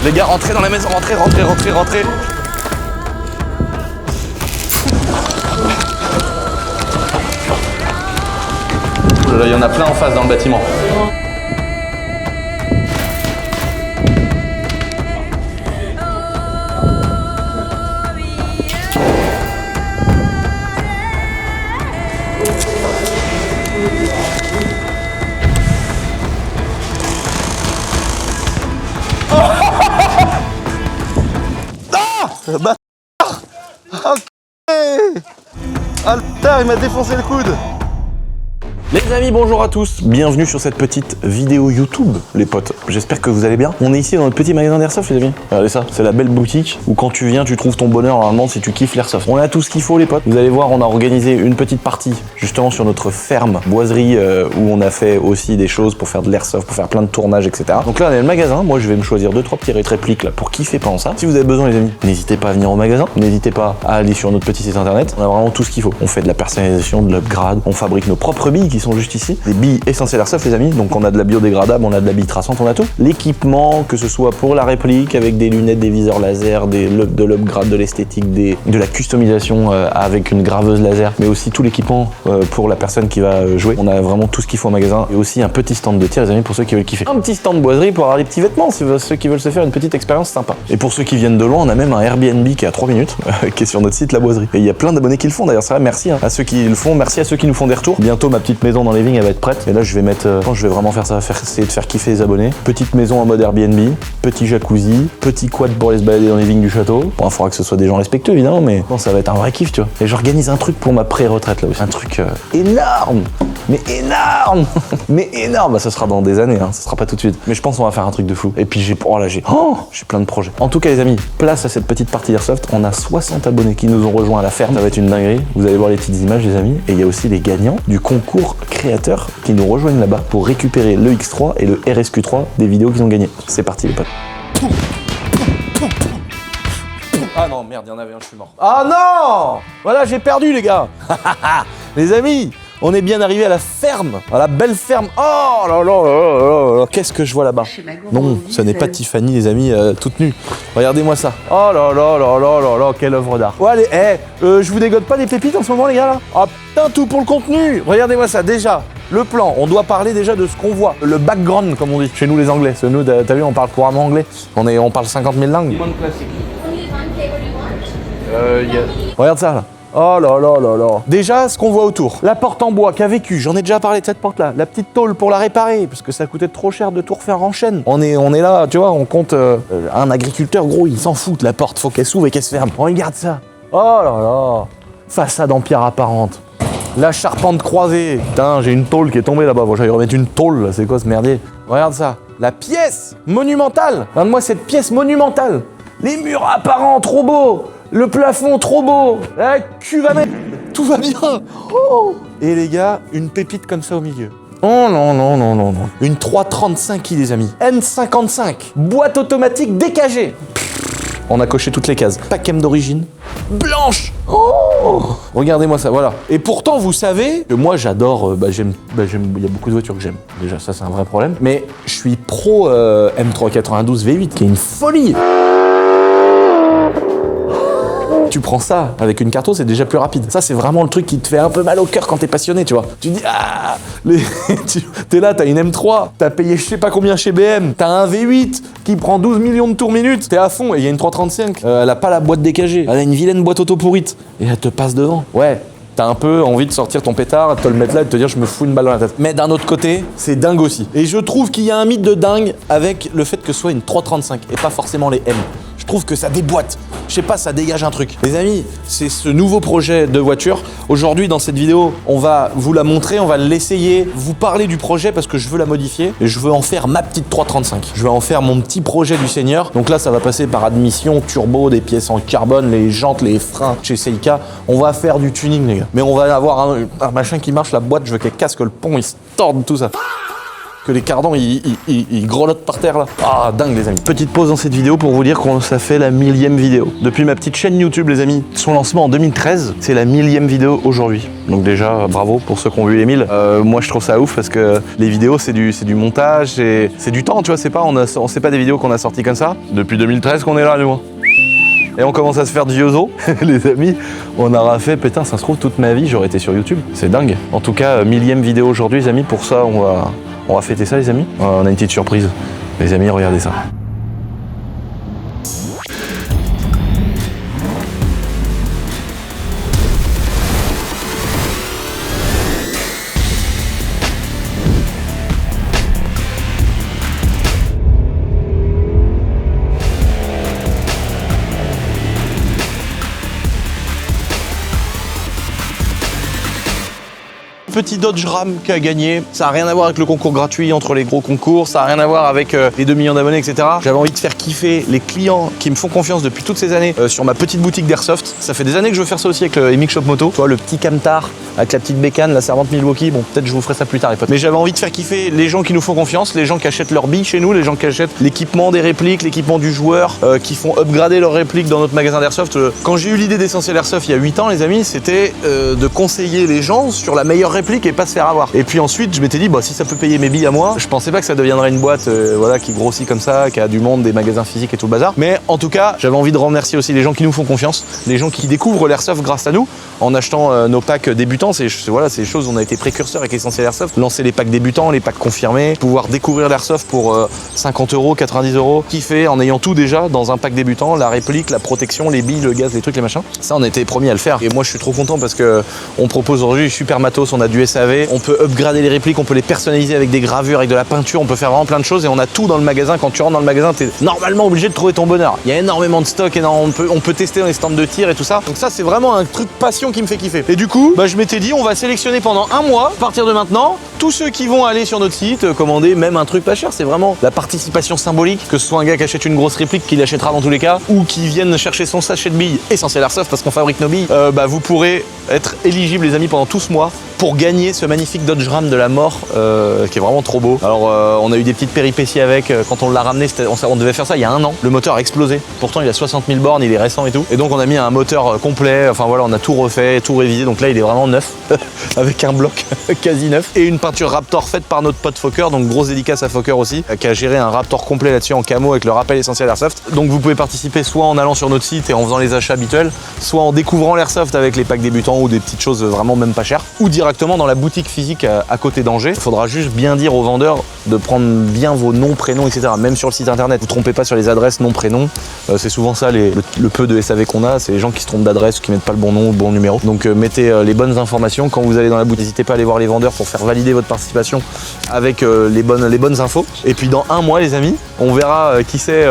Les gars, rentrez dans la maison, rentrez. Là, il y en a plein en face dans le bâtiment. Bâtard! Ok! Ah le bâtard, il m'a défoncé le coude! Les amis, bonjour à tous, bienvenue sur cette petite vidéo YouTube, les potes. J'espère que vous allez bien. On est ici dans notre petit magasin d'airsoft, les amis. Regardez ça, c'est la belle boutique où quand tu viens, tu trouves ton bonheur normalement si tu kiffes l'airsoft. On a tout ce qu'il faut, les potes. Vous allez voir, on a organisé une petite partie justement sur notre ferme boiserie où on a fait aussi des choses pour faire de l'airsoft, pour faire plein de tournages, etc. Donc là, on est le magasin. Moi, je vais me choisir 2-3 petits répliques là pour kiffer pendant ça. Si vous avez besoin, les amis, n'hésitez pas à venir au magasin. N'hésitez pas à aller sur notre petit site internet. On a vraiment tout ce qu'il faut. On fait de la personnalisation, de l'upgrade. On fabrique nos propres billes qui sont juste ici. Des billes essentielles airsoft, les amis. Donc on a de la biodégradable, on a de la bille traçante, on a tout. L'équipement, que ce soit pour la réplique avec des lunettes, des viseurs laser, de l'upgrade, de l'esthétique, de la customisation avec une graveuse laser, mais aussi tout l'équipement pour la personne qui va jouer. On a vraiment tout ce qu'il faut au magasin et aussi un petit stand de tir, les amis, pour ceux qui veulent kiffer. Un petit stand de boiserie pour avoir les petits vêtements, si ceux qui veulent se faire une petite expérience sympa. Et pour ceux qui viennent de loin, on a même un Airbnb qui est à 3 minutes, qui est sur notre site La Boiserie. Et il y a plein d'abonnés qui le font d'ailleurs, c'est vrai, merci à ceux qui le font, merci à ceux qui nous font des retours. Bientôt ma petite maison dans les vignes elle va être prête. Et là je vais mettre, je vais vraiment faire ça, essayer de faire kiffer les abonnés. Petite maison en mode Airbnb, petit jacuzzi, petit quad pour aller se balader dans les vignes du château. Bon, il faudra que ce soit des gens respectueux évidemment, mais bon, ça va être un vrai kiff, tu vois. Et j'organise un truc pour ma pré-retraite là aussi, un truc énorme, mais énorme, mais énorme. Bah, ça sera dans des années, hein. Ça sera pas tout de suite. Mais je pense qu'on va faire un truc de fou. Et puis j'ai plein de projets. En tout cas les amis, place à cette petite partie d'airsoft. On a 60 abonnés qui nous ont rejoints à la ferme. Ça va être une dinguerie. Vous allez voir les petites images les amis. Et il y a aussi les gagnants du concours créateurs qui nous rejoignent là-bas pour récupérer le X3 et le RSQ3 des vidéos qu'ils ont gagnées. C'est parti les potes. Ah non, merde, il y en avait un, je suis mort. Ah non! Voilà, j'ai perdu les gars. Les amis, on est bien arrivé à la ferme, à la belle ferme. Oh là là là là là, qu'est-ce que je vois là-bas? Non, ce n'est pas Tiffany les amis, toute nue. Regardez-moi ça. Oh là là là là là là, quelle œuvre d'art. Ouais, allez, je vous dégote pas des pépites en ce moment les gars là? Ah putain, tout pour le contenu. Regardez-moi ça, déjà. Le plan, on doit parler déjà de ce qu'on voit. Le background, comme on dit chez nous les Anglais. Parce que nous, t'as vu, on parle couramment anglais. On parle 50 000 langues. Regarde ça là. Oh là là là là. Déjà, ce qu'on voit autour. La porte en bois qui a vécu, j'en ai déjà parlé de cette porte-là. La petite tôle pour la réparer, parce que ça coûtait trop cher de tout refaire en chaîne. On est là, tu vois, on compte un agriculteur gros, il s'en fout de la porte, faut qu'elle s'ouvre et qu'elle se ferme. Regarde ça. Oh là là. Façade en pierre apparente. La charpente croisée. Putain, j'ai une tôle qui est tombée là-bas. Bon, j'allais remettre une tôle, là. C'est quoi ce merdier? Regarde ça. La pièce monumentale. Regarde-moi cette pièce monumentale. Les murs apparents, trop beaux. Le plafond, trop beau. La cuve à mettre. Tout va bien. Oh. Et les gars, une pépite comme ça au milieu. Oh non, non, non, non, non. Une 335i, les amis. N55. Boîte automatique DKG. On a coché toutes les cases. Packem d'origine. Blanche. Oh. Regardez-moi ça, voilà. Et pourtant, vous savez que moi, j'adore... il y a beaucoup de voitures que j'aime. Déjà, ça, c'est un vrai problème. Mais je suis pro M392 V8, qui est une folie. Tu prends ça avec une carto, c'est déjà plus rapide. Ça, c'est vraiment le truc qui te fait un peu mal au cœur quand t'es passionné, tu vois. Tu dis, t'es là, t'as une M3, t'as payé je sais pas combien chez BM, t'as un V8 qui prend 12 millions de tours minute, t'es à fond, et il y a une 335, elle a pas la boîte DKG, elle a une vilaine boîte auto pourrite, et elle te passe devant. Ouais. T'as un peu envie de sortir ton pétard, de te le mettre là et de te dire je me fous une balle dans la tête. Mais d'un autre côté, c'est dingue aussi. Et je trouve qu'il y a un mythe de dingue avec le fait que ce soit une 335 et pas forcément les M. Je trouve que ça déboîte. Je sais pas, ça dégage un truc. Les amis, c'est ce nouveau projet de voiture. Aujourd'hui, dans cette vidéo, on va vous la montrer, on va l'essayer, vous parler du projet parce que je veux la modifier et je veux en faire ma petite 335. Je veux en faire mon petit projet du Seigneur. Donc là, ça va passer par admission, turbo, des pièces en carbone, les jantes, les freins chez Seika. On va faire du tuning, les gars. Mais on va avoir un machin qui marche, la boîte, je veux qu'elle casse, que le pont, il se torde, tout ça. que les cardans ils grelottent par terre là. Ah dingue les amis. Petite pause dans cette vidéo pour vous dire que ça fait la 1000e vidéo. Depuis ma petite chaîne YouTube les amis, son lancement en 2013, c'est la 1000e vidéo aujourd'hui. Donc déjà bravo pour ceux qui ont vu les 1000. Moi je trouve ça ouf parce que les vidéos c'est du montage, c'est du temps, tu vois, c'est pas des vidéos qu'on a sorties comme ça. Depuis 2013 qu'on est là nous. Et on commence à se faire du yozo, les amis. On aura fait, putain, ça se trouve, toute ma vie, j'aurais été sur YouTube. C'est dingue. En tout cas, 1000e vidéo aujourd'hui, les amis. Pour ça, on va fêter ça, les amis. On a une petite surprise. Les amis, regardez ça. Petit Dodge Ram qui a gagné, ça n'a rien à voir avec le concours gratuit entre les gros concours, ça n'a rien à voir avec les 2 millions d'abonnés, etc. J'avais envie de faire kiffer les clients qui me font confiance depuis toutes ces années sur ma petite boutique d'Airsoft. Ça fait des années que je veux faire ça aussi avec le MX Shop Moto. Tu vois, le petit camtar avec la petite bécane, la servante Milwaukee. Bon, peut-être je vous ferai ça plus tard les potes. Mais j'avais envie de faire kiffer les gens qui nous font confiance, les gens qui achètent leurs billes chez nous, les gens qui achètent l'équipement des répliques, l'équipement du joueur, qui font upgrader leurs répliques dans notre magasin d'Airsoft. Quand j'ai eu l'idée d'Essentiel Airsoft il y a 8 ans, les amis, c'était de conseiller les gens sur la meilleure réplique et pas se faire avoir. Et puis ensuite, je m'étais dit, bah, si ça peut payer mes billes à moi, je pensais pas que ça deviendrait une boîte voilà, qui grossit comme ça, qui a du monde, des magasins physiques et tout le bazar. Mais en tout cas, j'avais envie de remercier aussi les gens qui nous font confiance, les gens qui découvrent l'Airsoft grâce à nous, en achetant nos packs débutants. C'est voilà, ces choses, on a été précurseurs avec Essentiel Airsoft. Lancer les packs débutants, les packs confirmés, pouvoir découvrir l'Airsoft pour 50 €, 90 €, kiffer en ayant tout déjà dans un pack débutant, la réplique, la protection, les billes, le gaz, les trucs, les machins. Ça, on était promis à le faire. Et moi, je suis trop content parce que on propose aujourd'hui super matos, on a du SAV, on peut upgrader les répliques, on peut les personnaliser avec des gravures, avec de la peinture, on peut faire vraiment plein de choses et on a tout dans le magasin. Quand tu rentres dans le magasin, tu es normalement obligé de trouver ton bonheur. Il y a énormément de stock, on peut tester dans les stands de tir et tout ça. Donc ça, c'est vraiment un truc passion qui me fait kiffer. Et du coup, bah, je m'étais dit, on va sélectionner pendant un mois, à partir de maintenant, tous ceux qui vont aller sur notre site, commander même un truc pas cher. C'est vraiment la participation symbolique, que ce soit un gars qui achète une grosse réplique, qui l'achètera dans tous les cas, ou qui vienne chercher son sachet de billes Essentiel Airsoft parce qu'on fabrique nos billes, bah, vous pourrez être éligibles, les amis, pendant tout ce mois pour gagner ce magnifique Dodge Ram de la mort qui est vraiment trop beau. Alors on a eu des petites péripéties avec, quand on l'a ramené, on devait faire ça il y a 1 an. Le moteur a explosé. Pourtant il a 60 000 bornes, il est récent et tout. Et donc on a mis un moteur complet, enfin voilà, on a tout refait, tout révisé. Donc là il est vraiment neuf, avec un bloc quasi neuf. Et une peinture Raptor faite par notre pote Fokker, donc grosse dédicace à Fokker aussi, qui a géré un Raptor complet là-dessus en camo avec le rappel Essentiel Airsoft. Donc vous pouvez participer soit en allant sur notre site et en faisant les achats habituels, soit en découvrant l'Airsoft avec les packs débutants ou des petites choses vraiment même pas chères, ou directement dans la boutique physique à côté d'Angers. Il faudra juste bien dire aux vendeurs de prendre bien vos noms, prénoms, etc. Même sur le site internet, vous ne trompez pas sur les adresses, noms, prénoms. C'est souvent ça le peu de SAV qu'on a, c'est les gens qui se trompent d'adresse, qui mettent pas le bon nom ou le bon numéro. Donc mettez les bonnes informations quand vous allez dans la boutique. N'hésitez pas à aller voir les vendeurs pour faire valider votre participation avec les bonnes infos. Et puis dans 1 mois, les amis, on verra qui c'est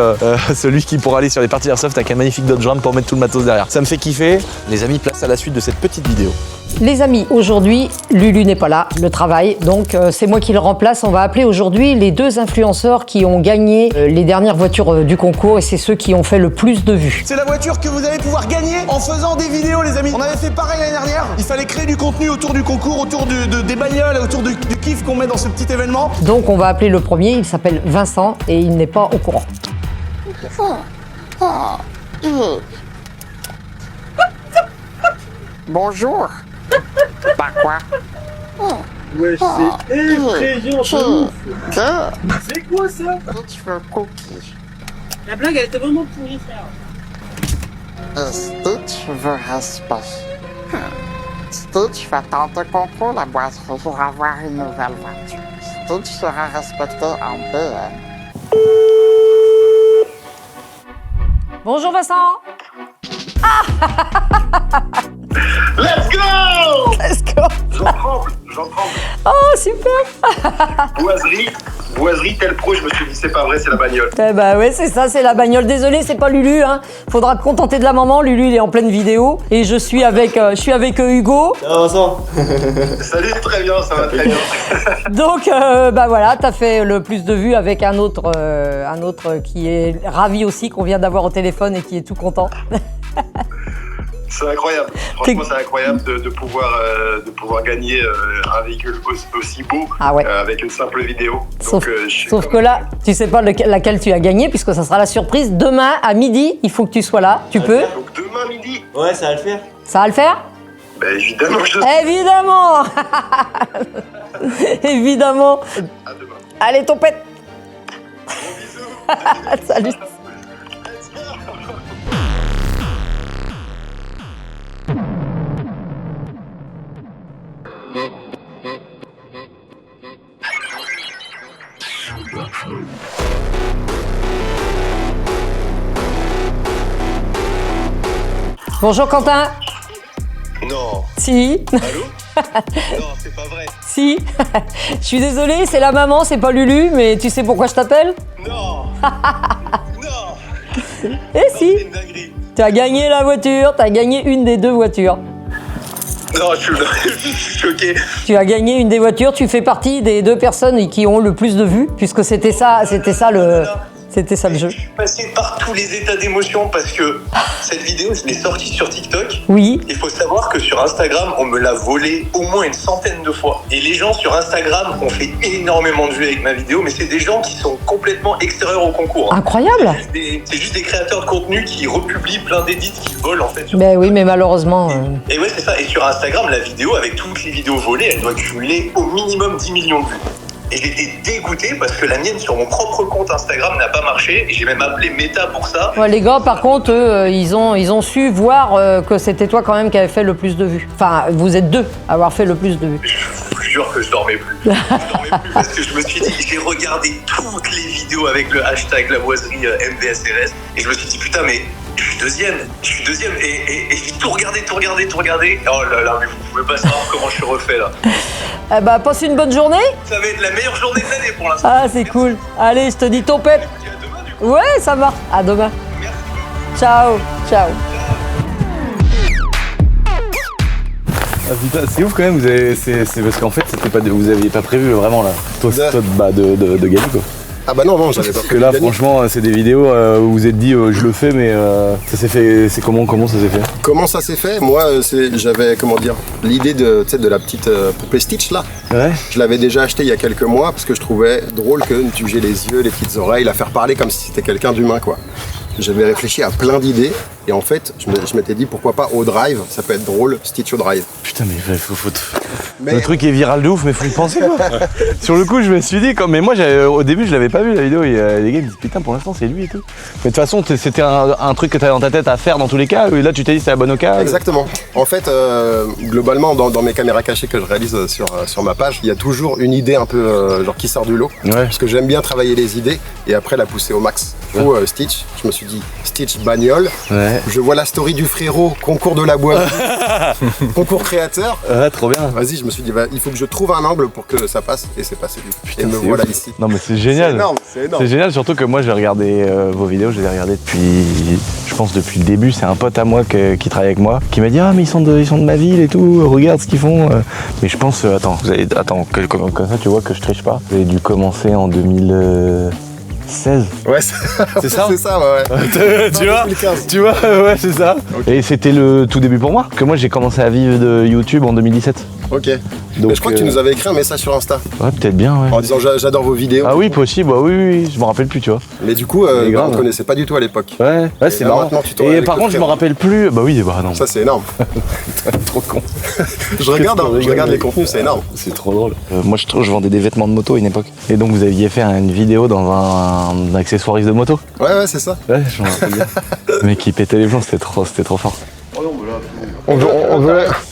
celui qui pourra aller sur les parties Airsoft avec un magnifique Dodge Ram pour mettre tout le matos derrière. Ça me fait kiffer. Les amis, place à la suite de cette petite vidéo. Les amis, aujourd'hui, Lulu n'est pas là, le travail, donc c'est moi qui le remplace. On va appeler aujourd'hui les 2 influenceurs qui ont gagné les dernières voitures du concours et c'est ceux qui ont fait le plus de vues. C'est la voiture que vous allez pouvoir gagner en faisant des vidéos, les amis. On avait fait pareil l'année dernière. Il fallait créer du contenu autour du concours, autour des bagnoles, autour du kiff qu'on met dans ce petit événement. Donc on va appeler le premier, il s'appelle Vincent et il n'est pas au courant. Bonjour. Bah quoi? Ouais, c'est effrayant, c'est ouf. Que? C'est quoi ça? Tu veux cookie? La blague, elle était vraiment pourrie, frère. Est-ce que tu veux respect? Si tu fais tant de concours, la boîterie pour avoir une nouvelle voiture. Si tu seras respecté en BM. Bonjour Vincent. Let's go! Let's go. J'en tremble. Oh super. Boiserie, tel pro, je me suis dit c'est pas vrai, c'est la bagnole. Eh bah ouais, c'est ça, c'est la bagnole. Désolé, c'est pas Lulu, hein. Faudra te contenter de la maman. Lulu, il est en pleine vidéo et je suis avec Hugo. Ça va, Vincent? Salut, très bien, ça va très bien. Donc bah voilà, t'as fait le plus de vues avec un autre qui est ravi aussi, qu'on vient d'avoir au téléphone et qui est tout content. C'est incroyable. Franchement, c'est incroyable de pouvoir gagner un véhicule aussi beau avec une simple vidéo. Donc, sauf que là, tu sais pas laquelle tu as gagné puisque ça sera la surprise. Demain à midi, il faut que tu sois là. Tu peux? Donc demain midi. Ouais, ça va le faire. Ça va le faire? Bah évidemment que je Évidemment. Évidemment. À demain. Allez, ton pète. Bon bisous. Salut. Bonjour Quentin. Non. Si. Allô? Non, c'est pas vrai. Si. Je suis désolée, c'est la maman, c'est pas Lulu, mais tu sais pourquoi je t'appelle? Non. Non. Eh si. C'est une dinguerie. Tu as gagné la voiture, tu as gagné une des deux voitures. Non, je suis choqué. Tu as gagné une des voitures, tu fais partie des 2 personnes qui ont le plus de vues, puisque c'était ça le jeu. Je suis passé par tous les états d'émotion parce que cette vidéo, je l'ai sortie sur TikTok. Oui. Il faut savoir que sur Instagram, on me l'a volée au moins une centaine de fois. Et les gens sur Instagram ont fait énormément de vues avec ma vidéo, mais c'est des gens qui sont complètement extérieurs au concours. Incroyable. C'est juste des créateurs de contenu qui republient plein d'édits qui volent en fait. Ben oui, mais malheureusement. Et ouais, c'est ça. Et sur Instagram, la vidéo, avec toutes les vidéos volées, elle doit cumuler au minimum 10 millions de vues. Et j'étais dégoûté parce que la mienne sur mon propre compte Instagram n'a pas marché. Et j'ai même appelé Meta pour ça. Ouais, les gars, par contre, eux, ils ont su voir que c'était toi quand même qui avait fait le plus de vues. Enfin, vous êtes 2 à avoir fait le plus de vues. Je vous jure que je dormais plus. Je dormais plus parce que je me suis dit, j'ai regardé toutes les vidéos avec le hashtag la boiserie MVSRS. Et je me suis dit, putain, mais je suis deuxième. Et j'ai tout regardé. Oh là là, mais vous pouvez pas savoir comment je suis refait là. Eh bah, passe une bonne journée. Ça va être la meilleure journée de l'année pour l'instant. Ah, c'est cool. Allez, je te dis ton pète. Je vous dis à demain du coup. Ouais, ça marche. À demain. Merci. Ciao. Ciao. Ah putain, c'est ouf quand même, c'est parce qu'en fait, c'était pas vous aviez pas prévu vraiment là. Toi, de gagner quoi. Ah bah non, j'avais pas Parce que là, franchement, c'est des vidéos où vous vous êtes dit, je le fais, mais ça s'est fait. C'est comment ça s'est fait? Comment ça s'est fait? Moi, j'avais, l'idée de la petite poupée Stitch là. Ouais. Je l'avais déjà acheté il y a quelques mois parce que je trouvais drôle que tu aies les yeux, les petites oreilles, la faire parler comme si c'était quelqu'un d'humain quoi. J'avais réfléchi à plein d'idées et en fait, je m'étais dit pourquoi pas au drive, ça peut être drôle, Stitch au drive. Putain, mais faut. Le truc est viral de ouf, mais faut y penser quoi. Sur le coup, je me suis dit, mais moi au début, je l'avais pas vu la vidéo. Et les gars ils me disent putain, pour l'instant, c'est lui et tout. Mais de toute façon, c'était un truc que t'avais dans ta tête à faire dans tous les cas. Et là, tu t'es dit, c'est la bonne occasion. Exactement. En fait, globalement, dans mes caméras cachées que je réalise sur ma page, il y a toujours une idée un peu genre qui sort du lot. Ouais. Parce que j'aime bien travailler les idées et après la pousser au max. Du coup, Stitch, je me suis dit Stitch bagnole. Ouais. Je vois la story du frérot, concours de la boîte, concours créateur. Ouais, trop bien. Vas-y, je me suis dit, il faut que je trouve un angle pour que ça passe et c'est passé. Putain, et me c'est voilà ouf. ici. Non, mais c'est génial. C'est énorme. C'est génial, surtout que moi j'ai regardé vos vidéos, je les ai regardées depuis, je pense depuis le début. C'est un pote à moi qui travaille avec moi, qui m'a dit ah mais ils sont de ma ville et tout, regarde ce qu'ils font. Mais je pense, comme ça tu vois que je triche pas. Vous avez dû commencer en 2016. Ouais, C'est ça. C'est ça, ouais. Tu vois 2015. Tu vois, ouais, c'est ça. Okay. Et c'était le tout début pour moi, que moi j'ai commencé à vivre de YouTube en 2017. Ok. Donc, mais je crois que tu nous avais écrit un message sur Insta Ouais, peut-être bien, ouais. en disant j'adore vos vidéos. Ah oui, possible, oui, je me rappelle plus, tu vois. Mais du coup, on connaissait pas du tout à l'époque. Ouais, c'est là, marrant. maintenant, tu t'en Et avec par le contre, je me frère. rappelle plus. Bah oui, bah non. Ça, c'est énorme. Trop con. je regarde les contenus, c'est énorme. C'est trop drôle. Moi, je vendais des vêtements de moto à une époque. Et donc, vous aviez fait une vidéo dans un accessoiriste de moto. Ouais, c'est ça. Ouais, je me rappelle bien. Le mec qui pétait les plombs, c'était trop fort.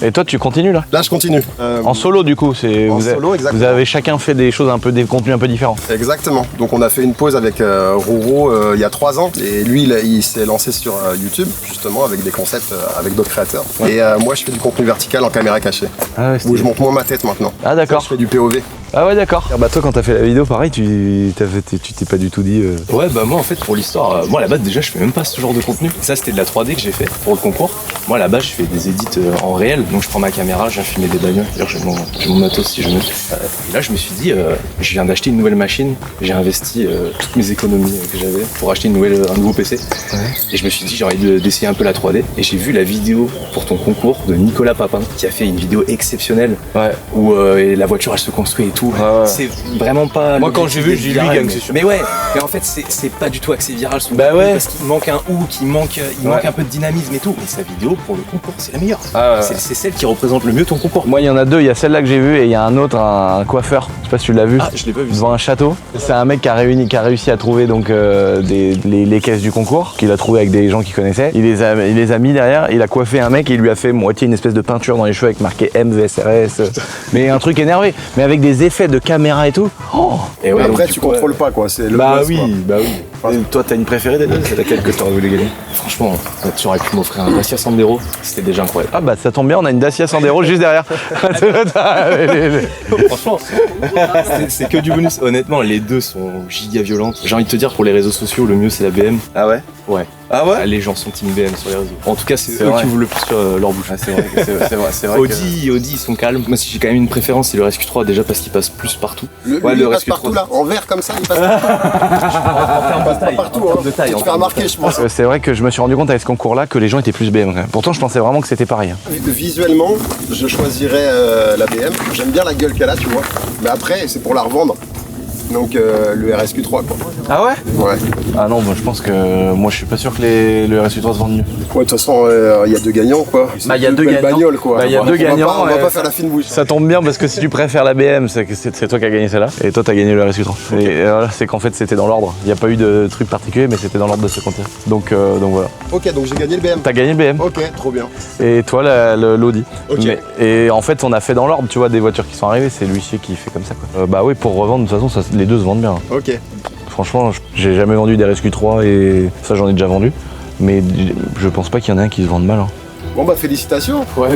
Et toi, tu continues là? Là, je continue. En solo, du coup, solo, exactement. Vous avez chacun fait des choses des contenus un peu différents. Exactement. Donc on a fait une pause avec Roro il y a 3 ans et lui il s'est lancé sur YouTube justement avec des concepts avec d'autres créateurs. Ouais. Et moi je fais du contenu vertical en caméra cachée. Ah ouais, où je monte moins ma tête maintenant. Ah d'accord. Je fais du POV. Ah ouais, d'accord. Bah toi, quand t'as fait la vidéo, pareil, tu t'es pas du tout dit... Ouais, bah moi en fait pour l'histoire, moi à la base déjà je fais même pas ce genre de contenu. Ça c'était de la 3D que j'ai fait pour le concours. Moi à la base je fais des edits en réel, donc je prends ma caméra, je viens filmer des bagnoles, d'ailleurs j'ai mon matos si je veux. Et là je me suis dit, je viens d'acheter une nouvelle machine, j'ai investi toutes mes économies que j'avais pour acheter un nouveau PC. Ouais. Et je me suis dit j'ai envie d'essayer un peu la 3D. Et j'ai vu la vidéo pour ton concours de Nicolas Papin qui a fait une vidéo exceptionnelle où la voiture elle se construit et tout. C'est vraiment pas... Moi quand j'ai vu, j'ai dit lui gang, c'est sûr. Mais ouais, mais en fait c'est pas du tout axé viral son parce qu'il manque un hook, il manque un peu de dynamisme et tout. Mais sa vidéo pour le concours c'est la meilleure. C'est celle qui représente le mieux ton concours. Moi il y en a deux, il y a celle-là que j'ai vue et il y a un autre, un coiffeur. Je sais pas si tu l'as vu. Ah, je l'ai pas vu. Devant un château. C'est un mec qui a réussi à trouver donc les caisses du concours, qu'il a trouvé avec des gens qu'il connaissait. Il les a mis derrière, il a coiffé un mec et il lui a fait moitié une espèce de peinture dans les cheveux avec marqué MVSRS. Mais un truc énervé, mais avec des effets de caméra et tout. Oh. Et ouais, après tu contrôles pas quoi, c'est le bah boss, oui, quoi. bah oui. Et toi t'as une préférée des deux? C'est laquelle que t'aurais voulu gagner? Franchement, tu aurais pu m'offrir un Dacia Sandero, c'était déjà incroyable. Ah bah ça tombe bien, on a une Dacia Sandero juste derrière. Franchement, c'est que du bonus. Honnêtement, les deux sont giga violentes. J'ai envie de te dire, pour les réseaux sociaux, le mieux c'est la BM. Ah ouais? Ouais. Ah ouais? Les gens sont team BM sur les réseaux. En tout cas, c'est eux vrai. qui ouvrent le plus sur leur bouche. Ah, c'est vrai, c'est vrai. Audi, ils sont calmes. Moi, si j'ai quand même une préférence, c'est le RSQ3 déjà parce qu'il passe plus partout. Le passe partout là, en vert comme ça, il passe pas partout. Hein. De taille, tu te fais remarquer, je pense. C'est vrai que je me suis rendu compte avec ce concours-là que les gens étaient plus BM. Pourtant, je pensais vraiment que c'était pareil. Visuellement, je choisirais la BM. J'aime bien la gueule qu'elle a, tu vois. Mais après, c'est pour la revendre. Donc le RSQ3 quoi. Ah ouais? Ouais. Ah non, bah, je pense que moi je suis pas sûr que le RSQ3 se vende mieux. Ouais, de toute façon, il y a deux gagnants quoi. Bah il y a deux gagnants. Bagnoles, quoi. Bah, il y a deux gagnants. On va pas faire la fine bouche. Ça tombe bien parce que si tu préfères la BM, c'est toi qui as gagné celle-là. Et toi t'as gagné le RSQ3. Okay. Et voilà, c'est qu'en fait c'était dans l'ordre. Il n'y a pas eu de truc particulier, mais c'était dans l'ordre de ce compte. Donc voilà. Ok, donc j'ai gagné le BM. T'as gagné le BM. Ok, trop bien. Et toi l'Audi. Ok. Et en fait on a fait dans l'ordre, tu vois, des voitures qui sont arrivées, c'est l'huissier qui fait comme ça quoi. Bah oui, pour revendre, de toute façon les deux se vendent bien. Ok. Franchement, j'ai jamais vendu des RSQ3 et ça j'en ai déjà vendu. Mais je pense pas qu'il y en ait un qui se vende mal. Hein. Bon bah félicitations. Ouais,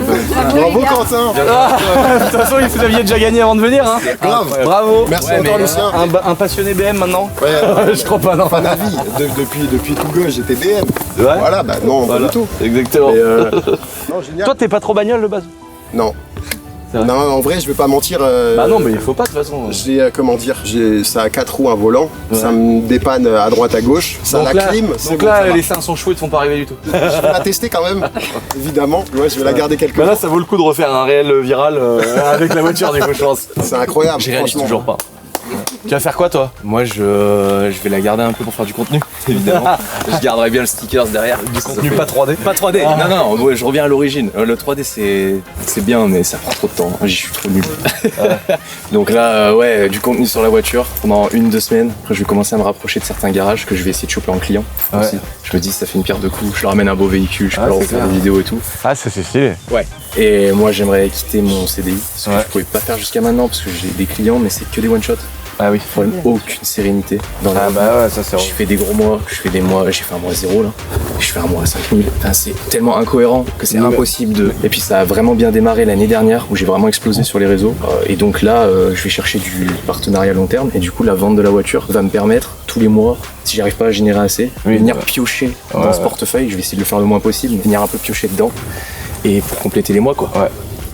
bravo Quentin. De toute façon, vous aviez déjà gagné avant de venir. Hein. Grave. Bravo. Merci encore Lucien. Un passionné BM maintenant. Ouais. Je crois pas, non. Fin d'avis. Depuis tout gosse, j'étais BM. Ouais. Voilà, bah non, pas du tout. Exactement. Mais, non, génial. Toi, t'es pas trop bagnole de base? Non. Non, en vrai, je vais pas mentir. Bah non, mais il faut pas de toute façon. J'ai, comment dire, ça a 4 roues, un volant, ça me dépanne à droite, à gauche, ça a la clim. Donc là, les 500 chevaux, ils te font pas arriver du tout. Je vais la tester quand même, évidemment. Ouais, je vais la garder quelque Bah temps. là, ça vaut le coup de refaire un réel viral avec la voiture, du coup, je pense. C'est incroyable, J'y réalise franchement. toujours pas. Tu vas faire quoi, toi? Moi, je vais la garder un peu pour faire du contenu, évidemment. Je garderai bien le stickers derrière. Du contenu pas 3D? Pas 3D. Non, ouais, je reviens à l'origine. Le 3D, c'est bien, mais ça prend trop de temps. J'y suis trop nul. Donc là, ouais, du contenu sur la voiture pendant 1-2 semaines. Après, je vais commencer à me rapprocher de certains garages que je vais essayer de choper en client. Aussi. Je me dis, ça fait une pierre de coups. Je leur ramène un beau véhicule, je peux leur faire des vidéos et tout. Ah, ça c'est stylé. Ouais. Et moi, j'aimerais quitter mon CDI. Ce que je pouvais pas faire jusqu'à maintenant parce que j'ai des clients, mais c'est que des one-shots. Ah oui. Problème, aucune sérénité dans la Ah bah ouais, ça c'est je fais des gros mois, je fais des mois, j'ai fait un mois 0 là, je fais un mois à 5000. Enfin, c'est tellement incohérent que c'est impossible de. Et puis ça a vraiment bien démarré l'année dernière où j'ai vraiment explosé sur les réseaux. Et donc là, je vais chercher du partenariat long terme et du coup la vente de la voiture va me permettre tous les mois, si j'arrive pas à générer assez, de venir piocher dans ce portefeuille. Je vais essayer de le faire le moins possible, mais venir un peu piocher dedans et pour compléter les mois quoi. Ouais.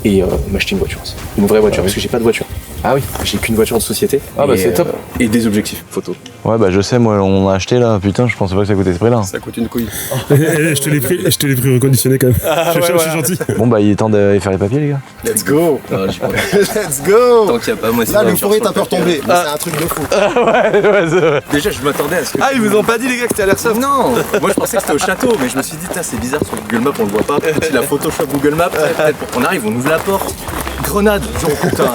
Et m'acheter une voiture, une vraie voiture, parce que j'ai pas de voiture. Ah oui. J'ai qu'une voiture de société. Ah bah c'est top. Et des objectifs photo. Ouais bah je sais, moi on a acheté là, putain, je pensais pas que ça coûtait ce prix là. Ça coûte une couille. Je te l'ai pris reconditionné quand même. Je suis gentil. Bon bah il est temps de faire les papiers les gars. Let's go. Let's go. Tant qu'il y a pas moi Là, l'euphorie est un peu retombée, mais c'est un truc de fou. Ouais, c'est vrai. Déjà, je m'attendais à ce que. Ah, ils vous ont pas dit les gars que c'était à l'airsoft? Non. Moi, je pensais que c'était au château, mais je me suis dit, c'est bizarre sur Google Maps, on le voit pas. Si la Photoshop Google Maps, peut-être pour qu'on arrive, on ouvre la porte. Grenade, genre putain.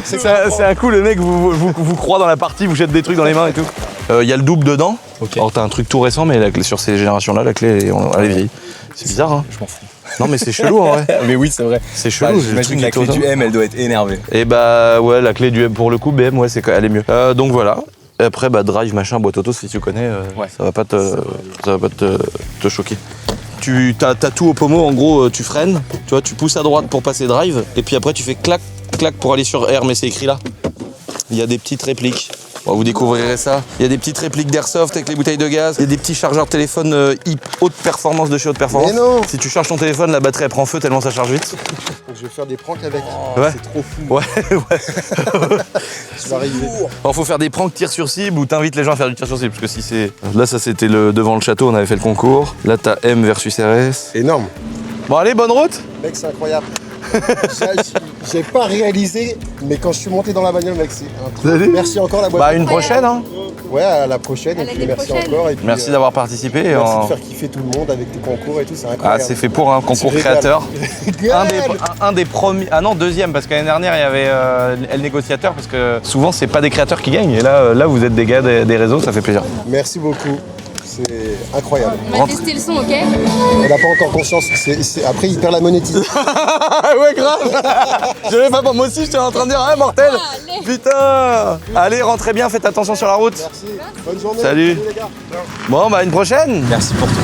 C'est un coup, le mec vous croit dans la partie, vous jette des trucs dans les mains et tout. Il y a le double dedans. Alors t'as un truc tout récent, mais la clé, sur ces générations-là, la clé elle est vieille. C'est bizarre, hein. Je m'en fous. Non mais c'est chelou en vrai. Mais oui, c'est vrai. C'est chelou. J'imagine la clé du M, elle doit être énervée. Et bah ouais, la clé du M pour le coup, BM, ouais, elle est mieux. Donc voilà. Et après, bah drive, machin, boîte auto, si tu connais, ça va pas te choquer. Tu as tout au pommeau, en gros, tu freines, tu vois, tu pousses à droite pour passer drive, et puis après tu fais clac, clac pour aller sur R, mais c'est écrit là. Il y a des petites répliques. Bon, vous découvrirez ça. Il y a des petites répliques d'airsoft avec les bouteilles de gaz. Il y a des petits chargeurs de téléphone haute performance de chez haute performance. Mais non. Si tu charges ton téléphone, la batterie elle prend feu tellement ça charge vite. Donc je vais faire des pranks avec. Ouais. C'est trop fou. Ouais. Je vais arriver. Alors faut faire des pranks tir sur cible ou t'invites les gens à faire du tir sur cible. Parce que si c'est. Là, ça c'était devant le château, on avait fait le concours. Là, t'as M versus RS. Énorme. Bon, allez, bonne route. Mec, c'est incroyable. J'ai pas réalisé, mais quand je suis monté dans la bagnole, mec, c'est un truc. Salut. Merci encore la boîte. Bah, une prochaine, hein. Ouais, à la prochaine. Et puis merci encore. Et puis, Merci d'avoir participé. Merci de faire kiffer tout le monde avec tes concours et tout, c'est Ah, incroyable. c'est fait pour un concours C'est créateur. Régale. Un des premiers. Ah non, deuxième, parce qu'année dernière, il y avait le négociateur, parce que souvent, c'est pas des créateurs qui gagnent. Et là vous êtes des gars des réseaux, ça fait plaisir. Merci beaucoup. C'est incroyable. On va tester le son, ok? On n'a pas encore conscience. Après, il perd la monétisation. Ouais, grave. Je l'ai pas. Moi aussi, j'étais en train de dire, ah, mortel. Allez. Putain. Allez, rentrez bien, faites attention sur la route. Merci. Bonne journée. Salut. les gars. Bon, bah, une prochaine. Merci pour tout.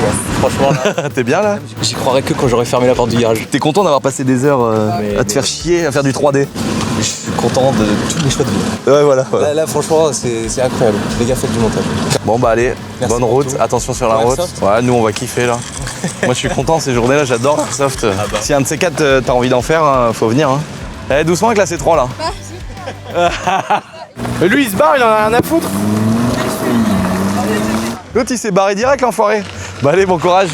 Franchement, là, T'es bien là? j'y croirais que quand j'aurais fermé la porte du garage. T'es content d'avoir passé des heures à te faire chier, à faire du 3D? Je suis content de tous mes choix de vie. Ouais, voilà. Là, franchement, c'est incroyable. Les gars, faites du montage. Bon, bah, allez, Merci bonne pour route, tout. attention sur la Pour route. Airsoft. Ouais, nous, on va kiffer là. Moi, je suis content ces journées-là, j'adore Airsoft. Si un de ces quatre, t'as envie d'en faire, faut venir. Hein. Eh, doucement avec la C3 là. Lui, il se barre, il en a rien à foutre. L'autre, il s'est barré direct, l'enfoiré. Bah, allez, bon courage.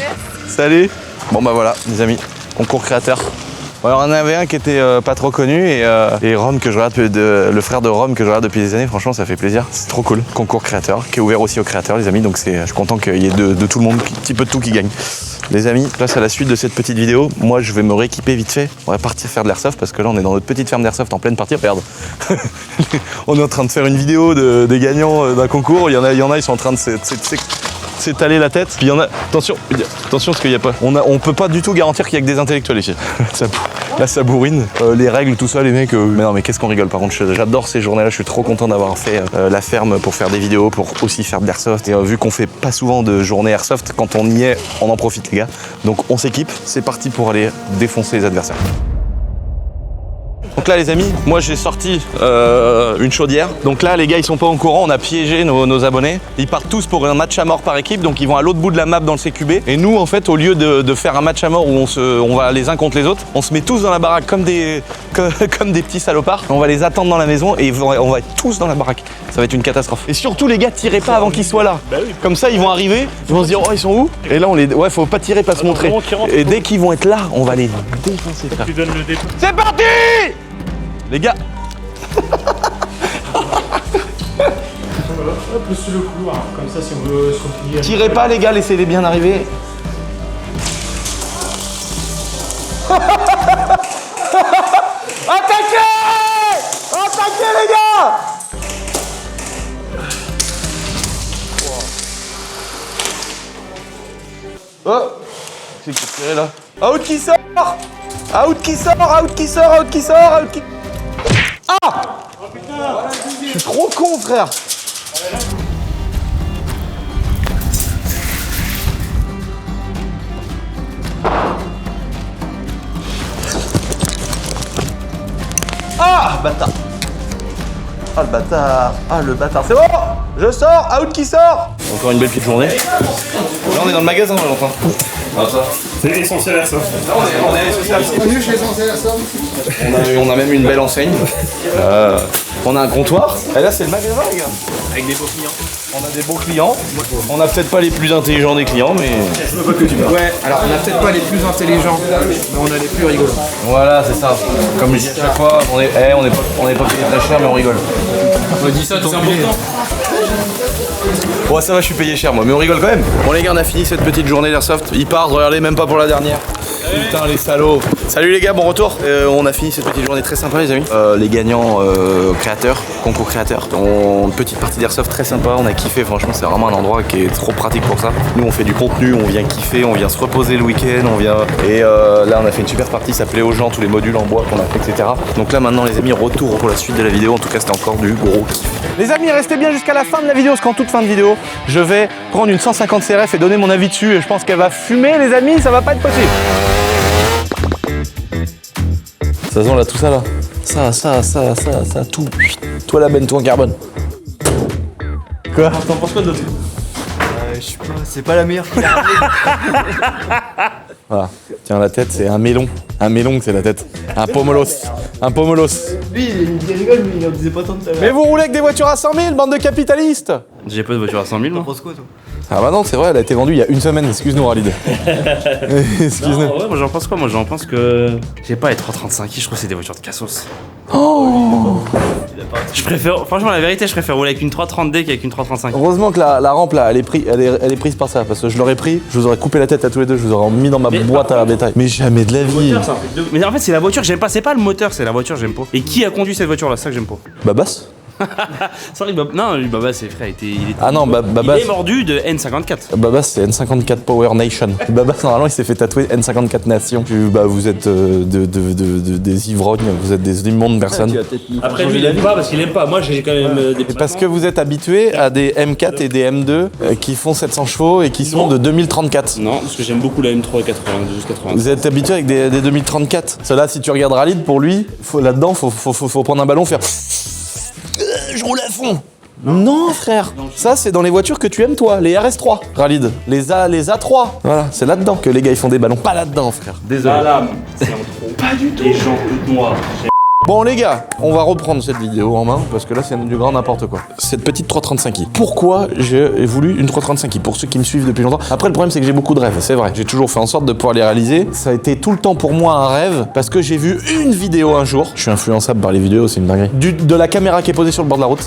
Salut. Bon, bah voilà, les amis, concours créateur. Bon, alors, on en avait un qui était pas trop connu et Rome que je regarde le frère de Rome que je regarde depuis des années, franchement ça fait plaisir, c'est trop cool. Concours créateur qui est ouvert aussi aux créateurs les amis, donc je suis content qu'il y ait de tout le monde, un petit peu de tout qui gagne. Les amis, place à la suite de cette petite vidéo. Moi je vais me rééquiper vite fait, on va partir faire de l'airsoft parce que là on est dans notre petite ferme d'airsoft en pleine partie. Regarde, on est en train de faire une vidéo des gagnants d'un concours, il y en a ils sont en train de s'étaler la tête. Puis il y en a. Attention parce qu'il y a pas. On peut pas du tout garantir qu'il y a que des intellectuels ici. Là ça bourrine. Les règles, tout ça, les mecs. Mais non mais qu'est-ce qu'on rigole. Par contre, j'adore ces journées-là. Je suis trop content d'avoir fait la ferme pour faire des vidéos, pour aussi faire de l'airsoft. Et vu qu'on fait pas souvent de journées airsoft, quand on y est, on en profite les gars. Donc on s'équipe. C'est parti pour aller défoncer les adversaires. Donc là les amis, moi j'ai sorti une chaudière. Donc là les gars ils sont pas au courant, on a piégé nos abonnés. Ils partent tous pour un match à mort par équipe, donc ils vont à l'autre bout de la map dans le CQB. Et nous en fait au lieu de faire un match à mort où on va les uns contre les autres, on se met tous dans la baraque comme des petits salopards. On va les attendre dans la maison et on va être tous dans la baraque. Ça va être une catastrophe. Et surtout les gars, tirez pas avant qu'ils soient là. Comme ça ils vont arriver, ils vont se dire oh ils sont où? Et là ouais faut pas tirer, pas se montrer. Et dès qu'ils vont être là, on va les défoncer frère. C'est parti! Les gars. Plus sur le couloir, comme ça si on veut se replier. Tirez pas les gars, laissez-les bien arriver. Attaquez! Attaquez les gars! Oh! C'est qui tiré là? Out qui sort! Out qui sort! Out qui sort! Out qui sort! Out qui... Ah! Je suis trop con frère! Ah, bâtard. Ah, le bâtard. Ah, le bâtard. C'est bon. Je sors. Out qui sort. Encore une belle petite journée. Là, on est dans le magasin, Valentin. Ah, ça. C'est essentiel à ça. Là, on est social. Bienvenue chez Essentiel Airsoft. On a même une belle enseigne. On a un comptoir. Et là, c'est le magasin, les gars. Avec des beaux clients. On a des beaux clients. On n'a peut-être pas les plus intelligents des clients, mais... Ouais, alors on n'a peut-être pas les plus intelligents, mais on a les plus rigolos. Voilà, c'est ça. Comme je dis à chaque fois, on est pas payé très cher, mais on rigole. On dit ça, c'est important. Ouais, ça va, je suis payé cher moi, mais on rigole quand même. Bon les gars, on a fini cette petite journée d'airsoft. Ils partent, regardez, même pas pour la dernière. Putain les salauds. Salut les gars, bon retour. On a fini cette petite journée très sympa les amis. Les gagnants créateurs, concours créateurs. Une petite partie d'airsoft très sympa, on a kiffé, franchement c'est vraiment un endroit qui est trop pratique pour ça. Nous on fait du contenu, on vient kiffer, on vient se reposer le week-end, on vient... Et là on a fait une super partie, ça plaît aux gens, tous les modules en bois qu'on a fait, etc. Donc là maintenant les amis, retour pour la suite de la vidéo, en tout cas c'était encore du gros kiff. Les amis, restez bien jusqu'à la fin de la vidéo, parce qu'en toute fin de vidéo, je vais prendre une 150 CRF et donner mon avis dessus, et je pense qu'elle va fumer les amis, ça va pas être possible. Ça sent là, tout ça là. Ça, tout. Toi la benne, tout en carbone. Quoi? T'en penses quoi de l'autre? Je sais pas, c'est pas la meilleure. Voilà. Tiens, la tête, c'est un mélon. Un mélon, c'est la tête. Un pomelos. Un pomelos. Lui, il rigole, mais il en disait pas tant de ça. Mais vous roulez avec des voitures à 100 000, bande de capitalistes! J'ai pas de voiture à 100 000, moi. T'en penses quoi, toi? Ah bah non, c'est vrai, elle a été vendue il y a une semaine, excuse-nous Ralid. Excuse-nous. Non, ouais, moi j'en pense quoi? Moi j'en pense que. Je sais pas, les 335i, je trouve que c'est des voitures de cassos. Oh, Je préfère. Franchement, la vérité, je préfère rouler avec une 330D qu'avec une 335. heureusement que la rampe là, elle est prise par ça, parce que je l'aurais pris, je vous aurais coupé la tête à tous les deux, je vous aurais mis dans ma boîte à bétail. Mais jamais de la vie. Mais en fait, c'est la voiture que j'aime pas, c'est pas le moteur, c'est la voiture que j'aime pas. Et qui a conduit cette voiture là? C'est ça que j'aime pas. Babas? Sorry, non, lui, Baba, c'est frère, il était. Ah non, Babas. Il est mordu de N54. Babas, c'est N54 Power Nation. Babas, normalement, il s'est fait tatouer N54 Nation. Bah, vous êtes des ivrognes, vous êtes des immondes personnes. Après, lui, il aime pas parce qu'il aime pas. Moi, j'ai quand même des. Parce que vous êtes habitué à des M4 et des M2 qui font 700 chevaux et qui sont de 2034. Non, parce que j'aime beaucoup la M3 92, 80. Vous êtes habitué avec des 2034. Cela, si tu regardes Ralid, pour lui, là-dedans, faut prendre un ballon, faire. Je roule à fond. Non frère, ça c'est dans les voitures que tu aimes toi, les RS3, Ralid, les A3. Voilà, c'est là-dedans que les gars ils font des ballons, pas là-dedans frère. Désolé. Ah là, c'est en trop. Pas du tout. Les gens toutes noirs. Bon les gars, on va reprendre cette vidéo en main parce que là c'est du grand n'importe quoi. Cette petite 335i. Pourquoi j'ai voulu une 335i? Pour ceux qui me suivent depuis longtemps. Après le problème c'est que j'ai beaucoup de rêves, c'est vrai. J'ai toujours fait en sorte de pouvoir les réaliser. Ça a été tout le temps pour moi un rêve parce que j'ai vu une vidéo un jour. Je suis influençable par les vidéos, c'est une dinguerie. De la caméra qui est posée sur le bord de la route.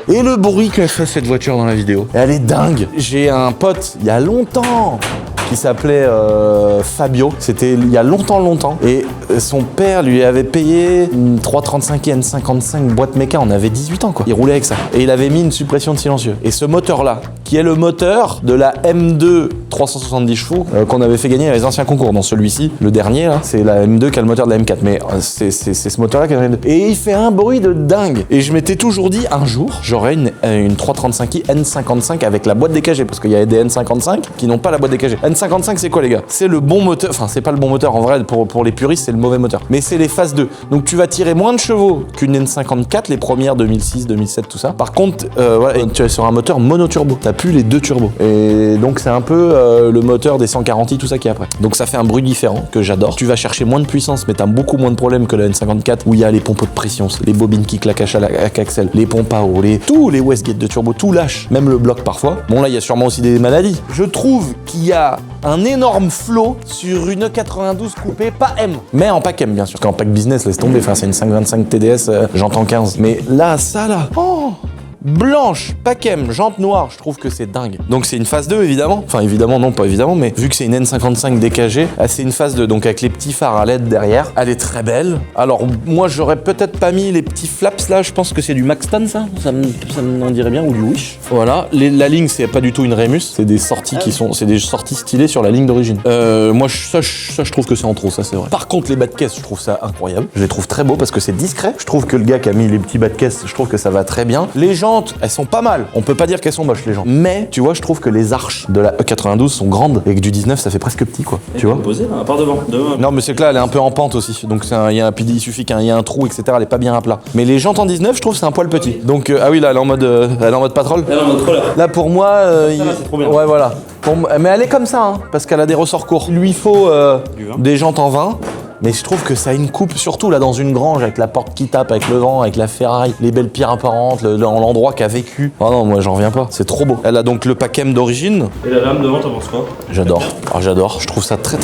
Et le bruit que fait cette voiture dans la vidéo, elle est dingue. J'ai un pote, il y a longtemps, qui s'appelait Fabio. C'était il y a longtemps. Et son père lui avait payé une 335 N55 boîte méca. On avait 18 ans, quoi. Il roulait avec ça. Et il avait mis une suppression de silencieux. Et ce moteur-là, qui est le moteur de la M2 370 chevaux qu'on avait fait gagner à les anciens concours. Dans celui-ci, le dernier, là, c'est la M2 qui a le moteur de la M4. Mais c'est ce moteur-là qui a le M2. Et il fait un bruit de dingue. Et je m'étais toujours dit, un jour, j'aurai une 335i N55 avec la boîte DKG. Parce qu'il y a des N55 qui n'ont pas la boîte DKG. N55, c'est quoi, les gars? C'est le bon moteur. Enfin, c'est pas le bon moteur. En vrai, pour les puristes, c'est le mauvais moteur. Mais c'est les phases 2. Donc, tu vas tirer moins de chevaux qu'une N54, les premières 2006, 2007, tout ça. Par contre, voilà, tu es sur un moteur monoturbo. T'as plus les deux turbos. Et donc, c'est un peu le moteur des 140i, tout ça qui est après. Donc, ça fait un bruit différent que j'adore. Tu vas chercher moins de puissance, mais t'as beaucoup moins de problèmes que la N54 où il y a les pompes de pression, les bobines qui claquent à axel, les pompes à eau, tous les Westgate de turbo, tout lâche. Même le bloc parfois. Bon, là, il y a sûrement aussi des maladies. Je trouve qu'il y a un énorme flow sur une 92 coupée, pas M, mais en pack M bien sûr. Parce qu'en pack business, laisse tomber, enfin c'est une 525 TDS, j'entends 15. Mais là, ça là, oh, blanche, pack M, jante noire, je trouve que c'est dingue. Donc c'est une phase 2 évidemment, enfin évidemment non pas évidemment, mais vu que c'est une N55 DKG, c'est une phase 2, donc avec les petits phares à LED derrière, elle est très belle. Alors moi j'aurais peut-être pas mis les petits flaps là, je pense que c'est du Maxton ça m'en dirait bien, ou du Wish. Voilà, la ligne c'est pas du tout une Remus, c'est des sorties c'est des sorties stylées sur la ligne d'origine. Moi ça je trouve que c'est en trop, ça c'est vrai. Par contre les bas de caisse, je trouve ça incroyable, je les trouve très beaux parce que c'est discret. Je trouve que le gars qui a mis les petits bas de caisse, je trouve que ça va très bien. Les gens elles sont pas mal. On peut pas dire qu'elles sont moches les gens. Mais tu vois, je trouve que les arches de la E92 sont grandes et que du 19 ça fait presque petit quoi. Tu vois. Posé là, à part devant. Non mais c'est que là elle est un peu en pente aussi. Donc il suffit qu'il y ait un trou etc. Elle est pas bien à plat. Mais les jantes en 19 je trouve c'est un poil petit. Donc ah oui là elle est en mode patrol. Elle est en mode crawler. Là pour moi c'est trop bien. Ouais voilà. Mais elle est comme ça hein, parce qu'elle a des ressorts courts. Il lui faut des jantes en 20. Mais je trouve que ça a une coupe, surtout là dans une grange, avec la porte qui tape, avec le vent, avec la ferraille, les belles pierres apparentes, l'endroit qu'a vécu. Oh non, moi j'en reviens pas, c'est trop beau. Elle a donc le pack M d'origine. Et la lame devant, t'en penses quoi? J'adore, j'adore. Je trouve ça très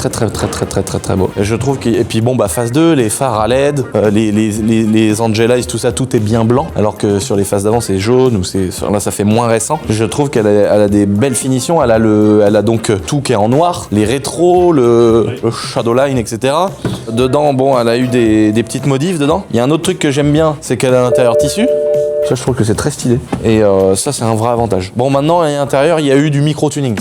beau. Et je trouve et puis bon bah phase 2, les phares à LED, les Angelize, tout ça, tout est bien blanc, alors que sur les phases d'avant c'est jaune ou là ça fait moins récent. Je trouve qu'elle a des belles finitions. Elle a donc tout qui est en noir, les rétros, le Shadowline, etc. Dedans, bon, elle a eu des petites modifs dedans. Il y a un autre truc que j'aime bien, c'est qu'elle a l'intérieur tissu. Ça, je trouve que c'est très stylé. Et ça, c'est un vrai avantage. Bon, maintenant, à l'intérieur, il y a eu du micro-tuning.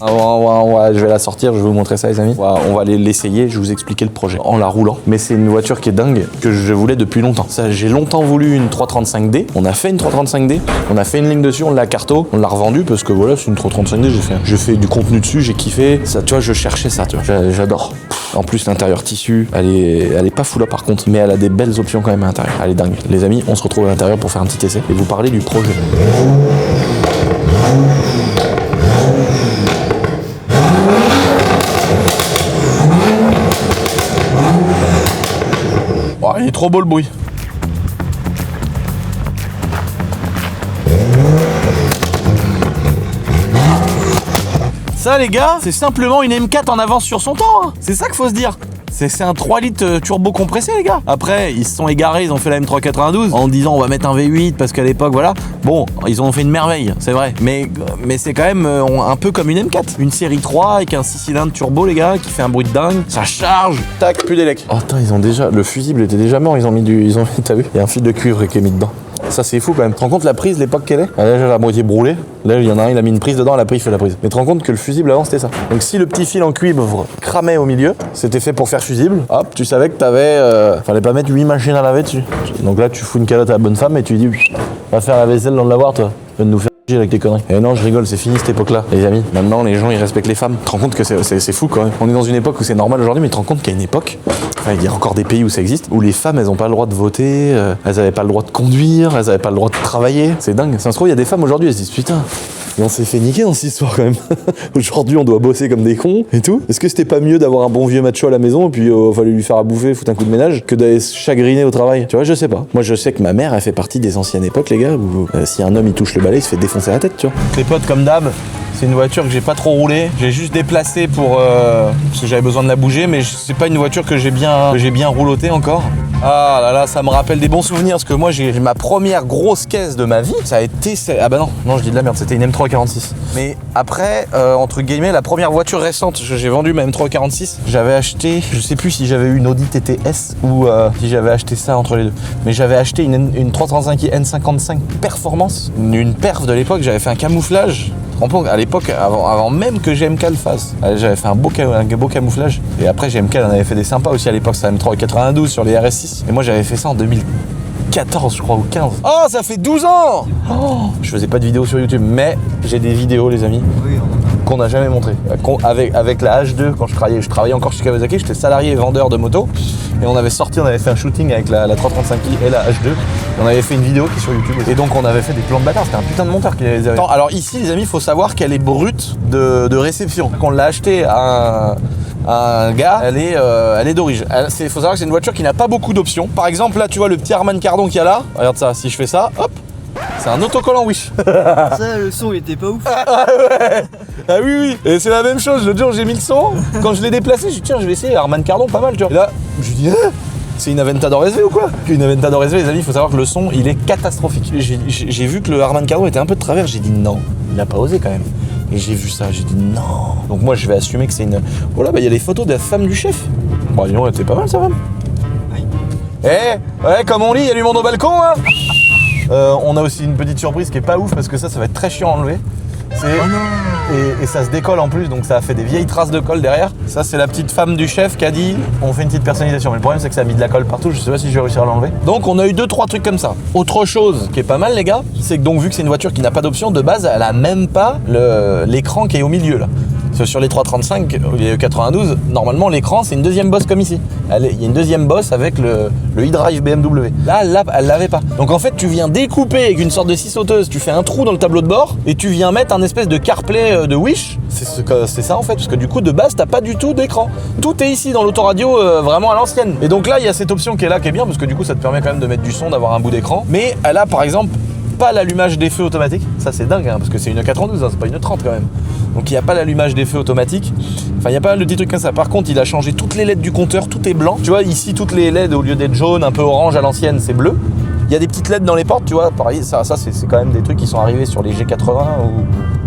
Je vais la sortir, je vais vous montrer ça les amis. On va aller l'essayer, je vais vous expliquer le projet en la roulant. Mais c'est une voiture qui est dingue, que je voulais depuis longtemps. Ça, j'ai longtemps voulu une 335D. On a fait une 335D, on a fait une ligne dessus, on l'a carto, on l'a revendue parce que voilà, c'est une 335D, j'ai fait du contenu dessus, j'ai kiffé. Ça, tu vois, je cherchais ça, tu vois. J'adore. En plus, l'intérieur tissu, elle est pas full là par contre, mais elle a des belles options quand même à l'intérieur. Elle est dingue. Les amis, on se retrouve à l'intérieur pour faire un petit essai et vous parler du projet. Oh, il est trop beau le bruit. Ça les gars, c'est simplement une M4 en avance sur son temps, hein. C'est ça qu'il faut se dire. C'est un 3 litres turbo compressé les gars. Après, ils se sont égarés, ils ont fait la M392 en disant on va mettre un V8 parce qu'à l'époque, voilà. Bon, ils ont fait une merveille, c'est vrai. Mais c'est quand même un peu comme une M4. Une série 3 avec un 6 cylindres turbo les gars, qui fait un bruit de dingue. Ça charge, tac, plus d'élec. Oh putain, ils ont déjà, le fusible était déjà mort, ils ont mis, t'as vu, il y a un fil de cuivre qui est mis dedans. Ça c'est fou quand même. Tu te rends compte la prise, l'époque qu'elle est? Là j'ai la moitié brûlée. Là il y en a un, il a mis une prise dedans, après il fait la prise. Mais tu te rends compte que le fusible avant c'était ça. Donc si le petit fil en cuivre cramait au milieu, c'était fait pour faire fusible. Hop, tu savais que t'avais... fallait pas mettre 8 machines à laver dessus. Donc là tu fous une calotte à la bonne femme et tu lui dis va faire la vaisselle dans le lavoir toi. Tu vas nous faire avec tes conneries. Et non, je rigole, c'est fini cette époque-là, les amis. Maintenant, les gens, ils respectent les femmes. Tu te rends compte que c'est fou quand même. On est dans une époque où c'est normal aujourd'hui, mais tu te rends compte qu'il y a une époque, enfin, il y a encore des pays où ça existe, où les femmes, elles ont pas le droit de voter, elles avaient pas le droit de conduire, elles avaient pas le droit de travailler. C'est dingue. Ça se trouve, il y a des femmes aujourd'hui, elles se disent putain, et on s'est fait niquer dans cette histoire quand même. Aujourd'hui, on doit bosser comme des cons et tout. Est-ce que c'était pas mieux d'avoir un bon vieux macho à la maison et puis fallait lui faire à bouffer, foutre un coup de ménage, que d'aller se chagriner au travail? Tu vois, je sais pas. Moi, je sais que ma mère, elle fait partie des anciennes époques, les gars, où si un homme il touche le balai, il se fait défoncer la tête, tu vois. Les potes, comme d'hab, c'est une voiture que j'ai pas trop roulée. J'ai juste déplacé pour parce que j'avais besoin de la bouger, mais c'est pas une voiture que j'ai bien roulottée encore. Ah là là, ça me rappelle des bons souvenirs parce que moi j'ai ma première grosse caisse de ma vie, ça a été... Ah bah non, je dis de la merde, c'était une M346. Mais après, entre guillemets, la première voiture récente, j'ai vendu ma M346, j'avais acheté, je sais plus si j'avais eu une Audi TTS ou si j'avais acheté ça entre les deux. Mais j'avais acheté une 335 N55 Performance, une perf de l'époque, j'avais fait un camouflage. À l'époque, avant même que GMK le fasse, j'avais fait un beau camouflage. Et après, GMK en avait fait des sympas aussi à l'époque, c'est la M392 sur les RS6. Et moi, j'avais fait ça en 2014, je crois, ou 15. Oh, ça fait 12 ans! Oh, je faisais pas de vidéos sur YouTube, mais j'ai des vidéos, les amis, qu'on n'a jamais montrées. Avec la H2, quand je travaillais encore chez Kawasaki, j'étais salarié et vendeur de moto. Et on avait fait un shooting avec la 335i et la H2. Et on avait fait une vidéo qui est sur YouTube. Et donc on avait fait des plans de bâtard, c'était un putain de monteur qui les avait. Alors ici, les amis, il faut savoir qu'elle est brute de réception. Quand on l'a acheté à un gars, elle est d'origine. Il faut savoir que c'est une voiture qui n'a pas beaucoup d'options. Par exemple, là, tu vois le petit Harman Kardon qu'il y a là. Regarde ça, si je fais ça, hop, c'est un autocollant Wish. Ça, le son, il était pas ouf. Ah ouais. Ah oui. Et c'est la même chose. L'autre jour, j'ai mis le son. Quand je l'ai déplacé, j'ai dit tiens, je vais essayer. Harman Kardon, pas mal, tu vois. Et là, je lui dis c'est une Aventador SV ou quoi? Une Aventador SV, les amis, il faut savoir que le son, il est catastrophique. J'ai vu que le Harman Kardon était un peu de travers. J'ai dit non, il a pas osé quand même. Et j'ai vu ça, j'ai dit non. Donc moi, je vais assumer que c'est une... Voilà, bah il y a les photos de la femme du chef. Bon, dis-moi, elle était pas mal, sa femme. Ouais, comme on lit, il y a du monde au balcon, hein. On a aussi une petite surprise qui est pas ouf parce que ça va être très chiant à enlever. Et ça se décolle en plus, donc ça a fait des vieilles traces de colle derrière. Ça, c'est la petite femme du chef qui a dit on fait une petite personnalisation. Mais le problème, c'est que ça a mis de la colle partout. Je sais pas si je vais réussir à l'enlever. Donc, on a eu 2-3 trucs comme ça. Autre chose qui est pas mal, les gars, c'est que donc, vu que c'est une voiture qui n'a pas d'option, de base, elle a même pas l'écran qui est au milieu là. Sur les 335 et 92, normalement l'écran c'est une deuxième bosse comme ici. Il y a une deuxième bosse avec le e-drive BMW. Là, elle l'avait pas. Donc en fait, tu viens découper avec une sorte de scie sauteuse, tu fais un trou dans le tableau de bord et tu viens mettre un espèce de CarPlay de Wish. C'est ça en fait, parce que du coup de base t'as pas du tout d'écran. Tout est ici dans l'autoradio vraiment à l'ancienne. Et donc là, il y a cette option qui est là qui est bien parce que du coup ça te permet quand même de mettre du son, d'avoir un bout d'écran. Mais elle a par exemple pas l'allumage des feux automatique. Ça c'est dingue hein, parce que c'est une 92, hein, c'est pas une 30 quand même. Donc il n'y a pas l'allumage des feux automatique. Enfin il y a pas mal de petits trucs comme ça. Par contre il a changé toutes les LED du compteur, tout est blanc. Tu vois ici toutes les LED au lieu d'être jaune, un peu orange à l'ancienne, c'est bleu. Il y a des petites LED dans les portes, tu vois, pareil, ça c'est quand même des trucs qui sont arrivés sur les G80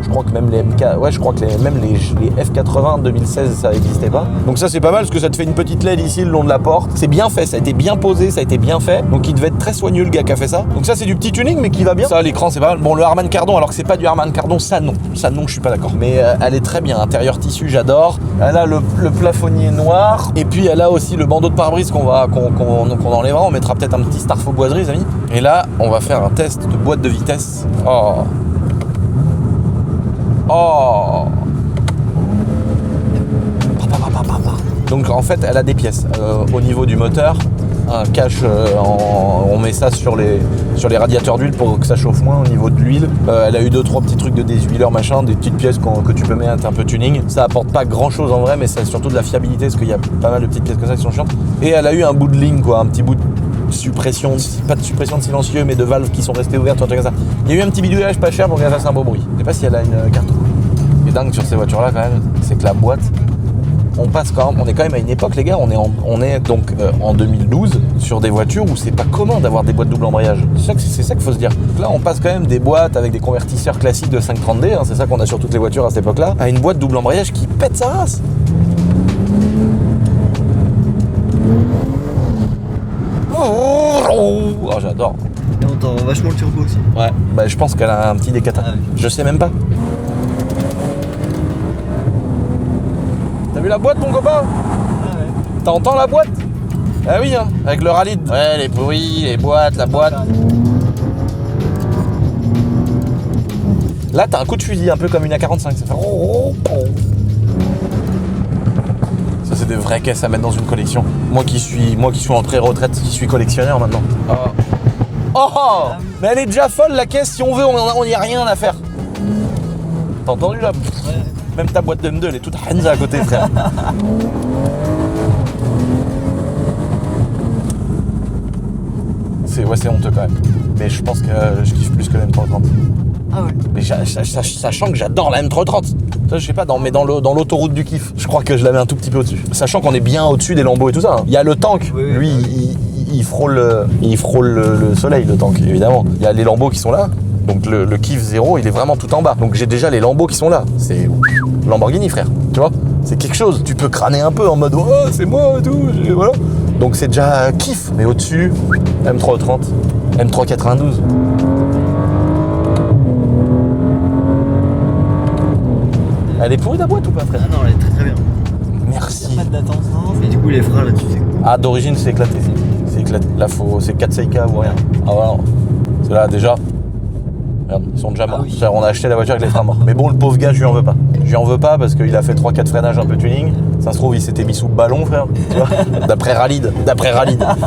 Je crois que même les MK, ouais, je crois que même les F80 2016, ça n'existait pas. Donc ça, c'est pas mal parce que ça te fait une petite LED ici le long de la porte. C'est bien fait, ça a été bien posé, ça a été bien fait. Donc il devait être très soigneux le gars qui a fait ça. Donc ça, c'est du petit tuning, mais qui va bien. Ça, l'écran, c'est pas mal. Bon, le Harman Kardon, alors que c'est pas du Harman Kardon, ça non, je suis pas d'accord. Mais elle est très bien. Intérieur tissu, j'adore. Elle a le plafonnier noir. Et puis elle a aussi le bandeau de pare-brise qu'on enlèvera. On mettra peut-être un petit Starfaux boiserie, les amis. Et là, on va faire un test de boîte de vitesse. Oh. Donc en fait, elle a des pièces au niveau du moteur. Un cache, on met ça sur les radiateurs d'huile pour que ça chauffe moins au niveau de l'huile. Elle a eu 2-3 petits trucs de déshuileur machin, des petites pièces que tu peux mettre un peu tuning. Ça apporte pas grand chose en vrai, mais c'est surtout de la fiabilité parce qu'il y a pas mal de petites pièces comme ça qui sont chiantes. Et elle a eu un bout de ligne, quoi, un petit bout de suppression, pas de suppression de silencieux, mais de valves qui sont restées ouvertes, un truc comme ça. Il y a eu un petit bidouillage pas cher pour qu'elle fasse un beau bruit. Je sais pas si elle a une carte. Ce qui est dingue sur ces voitures là quand même, c'est que la boîte, on est quand même à une époque, les gars, on est donc en 2012 sur des voitures où c'est pas commun d'avoir des boîtes double embrayage. C'est ça qu'il faut se dire. Là, on passe quand même des boîtes avec des convertisseurs classiques de 530D, hein, c'est ça qu'on a sur toutes les voitures à cette époque-là, à une boîte double embrayage qui pète sa race. Oh, j'adore. Et on entend vachement le turbo aussi. Ouais, bah je pense qu'elle a un petit décata. Ah, oui. Je sais même pas. T'as vu la boîte, mon copain? Ah ouais. T'entends la boîte? Ah oui, hein, avec le rallye. Ouais, les bruits, les boîtes, la boîte. Là, t'as un coup de fusil, un peu comme une A45. Ça fait... Ça, c'est des vraies caisses à mettre dans une collection. Moi qui suis en pré-retraite, qui suis collectionneur maintenant. Oh, mais elle est déjà folle, la caisse. Si on veut, on n'y a rien à faire. T'as entendu, là? Ouais. Même ta boîte de M2, elle est toute Hanza à côté, frère. C'est honteux quand même. Mais je pense que je kiffe plus que la M330. Ah ouais. Mais sachant que j'adore la M330. Ça, je sais pas, dans l'autoroute du kiff. Je crois que je la mets un tout petit peu au-dessus. Sachant qu'on est bien au-dessus des lambeaux et tout ça. Hein. Il y a le tank. Oui, lui, il frôle le soleil, le tank, évidemment. Il y a les lambeaux qui sont là. Donc le kiff 0, il est vraiment tout en bas. Donc j'ai déjà les lambeaux qui sont là. C'est Lamborghini, frère. Tu vois, c'est quelque chose. Tu peux crâner un peu en mode oh c'est moi et tout. Voilà. Donc c'est déjà kiff. Mais au-dessus, M330, M392. Elle est pourrie ta boîte ou pas, frère? Ah non, elle est très très bien. Merci. Pas de latence, non. Mais du coup les freins là, tu sais. Ah, d'origine c'est éclaté. C'est éclaté. Là c'est 4 Seika ou rien. Ah voilà. C'est là déjà. Regarde, ils sont déjà morts. Ah oui. On a acheté la voiture avec les freins morts. Mais bon, le pauvre gars, je lui en veux pas. Je lui en veux pas parce qu'il a fait 3-4 freinages un peu tuning. Ça se trouve, il s'était mis sous le ballon, frère. Tu vois. D'après Ralid.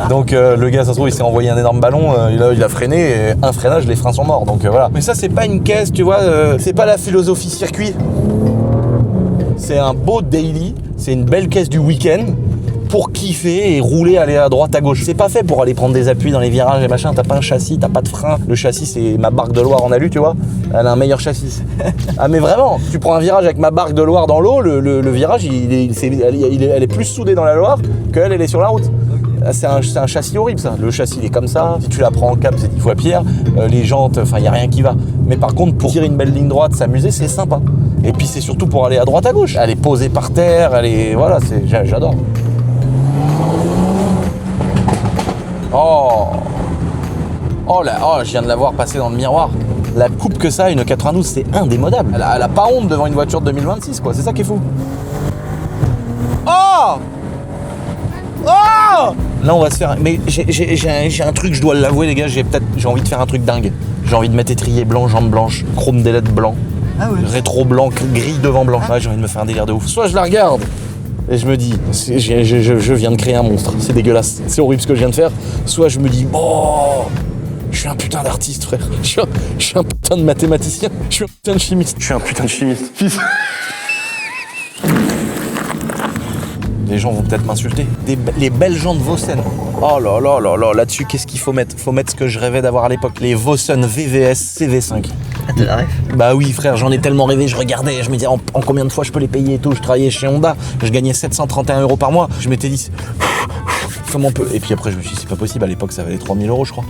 Donc le gars, ça se trouve, il s'est envoyé un énorme ballon. Il a freiné et un freinage, les freins sont morts. Donc voilà. Mais ça, c'est pas une caisse, tu vois. C'est pas la philosophie circuit. C'est un beau daily. C'est une belle caisse du week-end. Pour kiffer et rouler, aller à droite, à gauche. C'est pas fait pour aller prendre des appuis dans les virages et machin. T'as pas un châssis, t'as pas de frein. Le châssis, c'est ma barque de Loire en alu, tu vois. Elle a un meilleur châssis. Ah mais vraiment, tu prends un virage avec ma barque de Loire dans l'eau, le virage, elle est plus soudée dans la Loire qu'elle est sur la route. C'est un châssis horrible, ça. Le châssis, il est comme ça. Si tu la prends en cap, c'est 10 fois pire. Les jantes, enfin, il n'y a rien qui va. Mais par contre, pour tirer une belle ligne droite, s'amuser, c'est sympa. Et puis, c'est surtout pour aller à droite, à gauche. Elle est posée par terre, voilà, j'adore. Oh là, je viens de la voir passer dans le miroir. La coupe que ça, une 92, c'est indémodable. Elle a pas honte devant une voiture de 2026, quoi. C'est ça qui est fou. Oh Là, on va se faire... Mais j'ai un truc, je dois l'avouer, les gars, j'ai envie de faire un truc dingue. J'ai envie de mettre étrier blanc, jambes blanches, chrome d'ailettes blanc, rétro blanc, grille devant blanc. Ouais, j'ai envie de me faire un délire de ouf. Soit je la regarde et je me dis, je viens de créer un monstre, c'est dégueulasse, c'est horrible ce que je viens de faire. Soit je me dis, je suis un putain d'artiste, frère. Je suis un putain de mathématicien. Je suis un putain de chimiste. Fils. Les gens vont peut-être m'insulter. Les belles gens de Vossen. Oh là là là là, là-dessus, qu'est-ce qu'il faut mettre? Faut mettre ce que je rêvais d'avoir à l'époque. Les Vossen VVS CV5. Ah, t'as la rêve? Bah oui, frère, j'en ai tellement rêvé. Je regardais, je me disais en combien de fois je peux les payer et tout. Je travaillais chez Honda. Je gagnais 731 € par mois. Je m'étais dit, comment on peut? Et puis après, je me suis dit, c'est pas possible. À l'époque, ça valait 3000 €, je crois.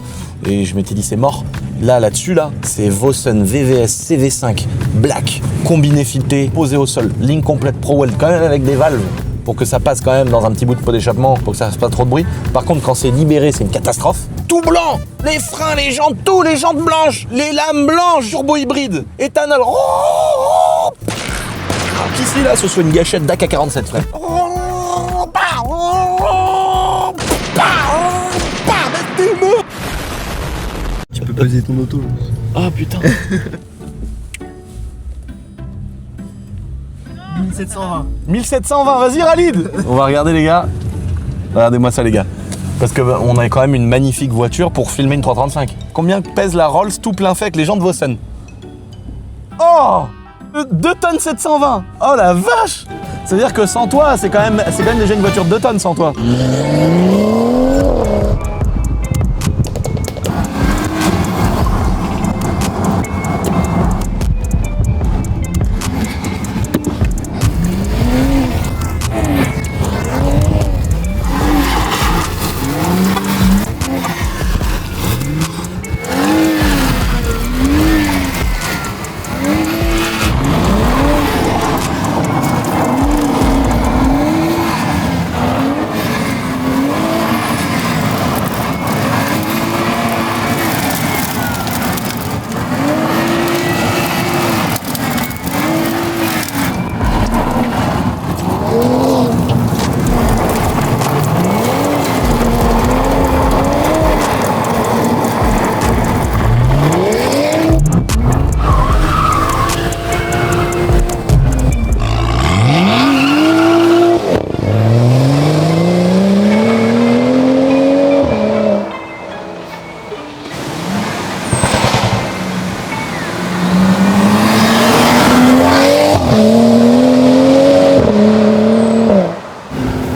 Et je m'étais dit, c'est mort. Là-dessus, c'est Vossen VVS CV5 Black, combiné fileté, posé au sol, ligne complète ProWeld, quand même avec des valves, pour que ça passe quand même dans un petit bout de pot d'échappement, pour que ça fasse pas trop de bruit. Par contre, quand c'est libéré, c'est une catastrophe. Tout blanc, les freins, les jantes, tous les jantes blanches, les lames blanches, turbo hybride, éthanol. Qu'ici, là, ce soit une gâchette d'AK-47, frère. Tu peux peser ton auto. Ah putain. 1720. 1720, vas-y Ralid. On va regarder les gars. Regardez-moi ça les gars. Parce qu'on a quand même une magnifique voiture pour filmer une 335. Combien pèse la Rolls tout plein fait avec les jantes Vossen? Oh 2 tonnes 720. Oh la vache. C'est-à-dire que sans toi, c'est quand même déjà une voiture de 2 tonnes sans toi.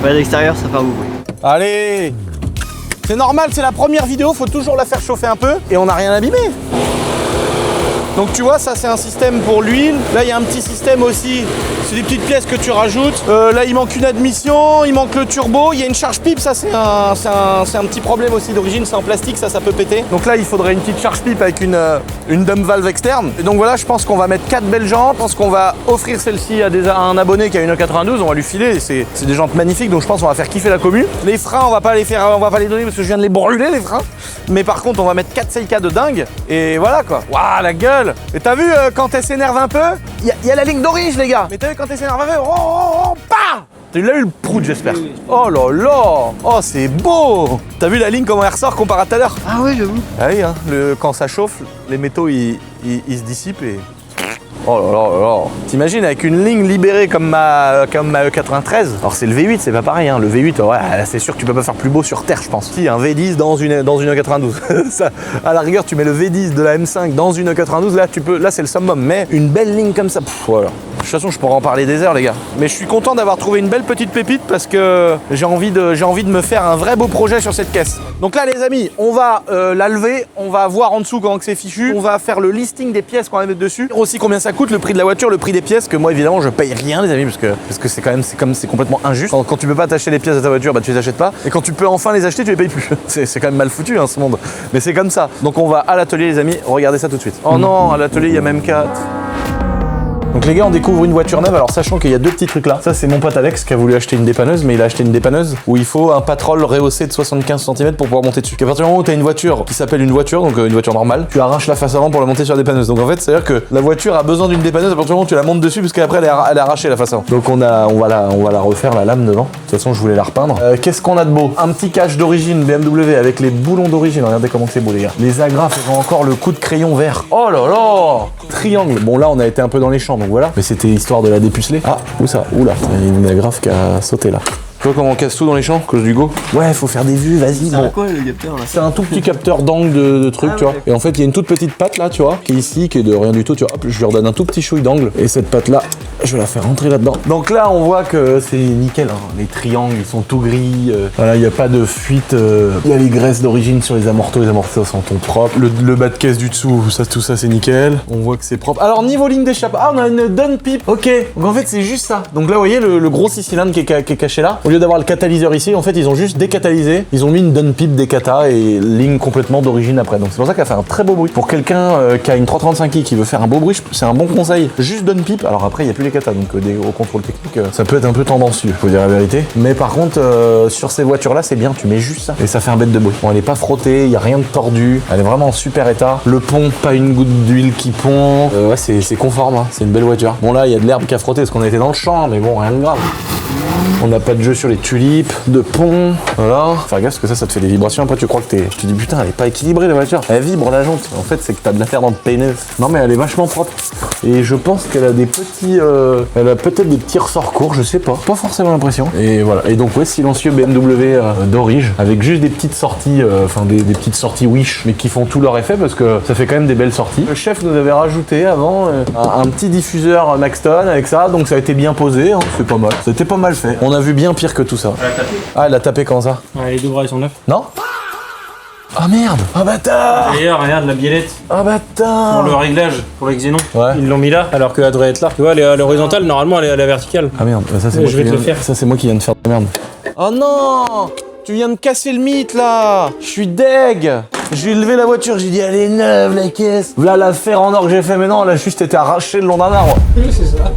Ouais, l'extérieur, ça fait un bruit. Allez. C'est normal, c'est la première vidéo, faut toujours la faire chauffer un peu et on n'a rien abîmé. Donc tu vois, ça c'est un système pour l'huile. Là il y a un petit système aussi, c'est des petites pièces que tu rajoutes. Là il manque une admission, il manque le turbo, il y a une charge pipe, ça c'est un petit problème aussi d'origine, c'est en plastique, ça peut péter. Donc là il faudrait une petite charge pipe avec une dump valve externe. Et donc voilà, je pense qu'on va mettre 4 belles jantes, je pense qu'on va offrir celle-ci à un abonné qui a une 92, on va lui filer, c'est des jantes magnifiques, donc je pense qu'on va faire kiffer la commu. Les freins on va pas les donner parce que je viens de les brûler les freins. Mais par contre on va mettre 4 Seika de dingue et voilà quoi. Waouh la gueule. Et t'as vu quand elle s'énerve un peu, il y a la ligne d'origine les gars. Mais t'as vu quand elle s'énerve un peu, tu l'as eu le prout j'espère. Oui. Oh là là. Oh c'est beau. T'as vu la ligne comment elle ressort comparé à tout à l'heure? Ah ouais j'avoue. Ah oui hein, quand ça chauffe, les métaux ils se dissipent et... Oh là là là. T'imagines avec une ligne libérée comme ma E93. Alors c'est le V8, c'est pas pareil hein. Le V8, ouais, c'est sûr que tu peux pas faire plus beau sur terre, je pense. Si un V10 dans une E92. Ça, à la rigueur, tu mets le V10 de la M5 dans une E92, là c'est le summum. Mais une belle ligne comme ça, voilà. De toute façon, je pourrais en parler des heures, les gars. Mais je suis content d'avoir trouvé une belle petite pépite parce que j'ai envie de me faire un vrai beau projet sur cette caisse. Donc là, les amis, on va la lever, on va voir en dessous comment que c'est fichu, on va faire le listing des pièces qu'on va mettre dessus, aussi combien ça coûte, le prix de la voiture, le prix des pièces, que moi évidemment je paye rien, les amis, parce que c'est complètement injuste. Quand tu peux pas t'acheter les pièces de ta voiture, bah tu les achètes pas, et quand tu peux enfin les acheter, tu les payes plus. C'est quand même mal foutu hein, ce monde, mais c'est comme ça. Donc on va à l'atelier, les amis, regardez ça tout de suite. Oh non, à l'atelier il y a même 4. Donc les gars, on découvre une voiture neuve, alors sachant qu'il y a 2 petits trucs là. Ça c'est mon pote Alex qui a voulu acheter une dépanneuse, mais il a acheté une dépanneuse où il faut un patrol rehaussé de 75 cm pour pouvoir monter dessus. À partir du moment où tu as une voiture qui s'appelle une voiture, donc une voiture normale, tu arraches la face avant pour la monter sur la dépanneuse. Donc en fait, c'est-à-dire que la voiture a besoin d'une dépanneuse à partir du moment où tu la montes dessus, parce qu'après elle est arrachée la face avant. Donc on va la refaire la lame devant. De toute façon, je voulais la repeindre. Qu'est-ce qu'on a de beau? Un petit cache d'origine BMW avec les boulons d'origine. Regardez comment c'est beau les gars. Les agrafes ont encore le coup de crayon vert. Oh là là! Triangle. Bon là, on a été un peu dans les champs, donc voilà. Mais c'était histoire de la dépuceler. Ah, où ça? Oula, il y a une agrafe qui a sauté là. Tu vois comment on casse tout dans les champs à cause du go? Ouais, faut faire des vues, vas-y. C'est quoi le capteur là? C'est un tout petit capteur d'angle de truc, tu vois. Et en fait, il y a une toute petite patte là, tu vois, qui est ici, qui est de rien du tout, tu vois. Hop, je lui redonne un tout petit chouille d'angle. Et cette patte là, je vais la faire rentrer là-dedans. Donc là, on voit que c'est nickel, hein. Les triangles, ils sont tout gris. Voilà, il n'y a pas de fuite. Il y a les graisses d'origine sur les amortisseurs sont propres. Le bas de caisse du dessous, tout ça, c'est nickel. On voit que c'est propre. Alors, niveau ligne d'échappement, on a une Dunn Pipe. Ok, donc en fait, c'est juste ça. Donc là, vous voyez, le gros 6 cylindres qui est caché là. Au lieu d'avoir le catalyseur ici, en fait, ils ont juste décatalysé. Ils ont mis une Dunn Pipe décata et ligne complètement d'origine après. Donc c'est pour ça qu'elle fait un très beau bruit. Pour quelqu'un qui a une 335i qui veut faire un beau bruit, c'est un bon conseil. Juste Dunn Pipe. Alors après, il n'y a plus les katas, donc au contrôle technique, ça peut être un peu tendancieux, faut dire la vérité. Mais par contre, sur ces voitures-là, c'est bien, tu mets juste ça et ça fait un bête de bruit. Bon, elle est pas frottée, il n'y a rien de tordu, elle est vraiment en super état. Le pont, pas une goutte d'huile qui pond. Ouais, c'est conforme, hein. C'est une belle voiture. Bon, là, il y a de l'herbe qui a frotté parce qu'on était dans le champ, mais bon, rien de grave. On n'a pas de jeu sur les tulipes, de pont, voilà. Faire gaffe parce que ça te fait des vibrations. Après, tu crois que tu te dis putain, elle est pas équilibrée la voiture. Elle vibre la jante. En fait, c'est que t'as de la terre dans le P9. Non, mais elle est vachement propre. Et je pense qu'elle a des petits. Elle a peut-être des petits ressorts courts, je sais pas. Pas forcément l'impression. Et voilà. Et donc, ouais, silencieux BMW d'origine avec juste des petites sorties, des petites sorties Wish, mais qui font tout leur effet parce que ça fait quand même des belles sorties. Le chef nous avait rajouté avant un petit diffuseur Maxton avec ça, donc ça a été bien posé. Hein. C'est pas mal. C'était pas mal fait. On a vu bien pire que tout ça. Elle a tapé. Ah, elle a tapé quand ça? Ouais, les deux bras ils sont neufs. Non? Ah merde! Ah bâtard! D'ailleurs, regarde la biellette. Ah bâtard! Pour le réglage, pour les xénons. Ouais. Ils l'ont mis là, alors qu'elle devrait être là. Tu vois, l'horizontale, normalement, elle est à la verticale. Ah merde, ça c'est Ouais, moi je vais te le faire. Ça c'est moi qui viens de faire de la merde. Oh non! Tu viens de casser le mythe là! Je suis deg! J'ai levé la voiture, j'ai dit elle est neuve la caisse! Voilà la fer en or que j'ai fait, mais non, elle a juste été arrachée le long d'un arbre. Oui, c'est ça.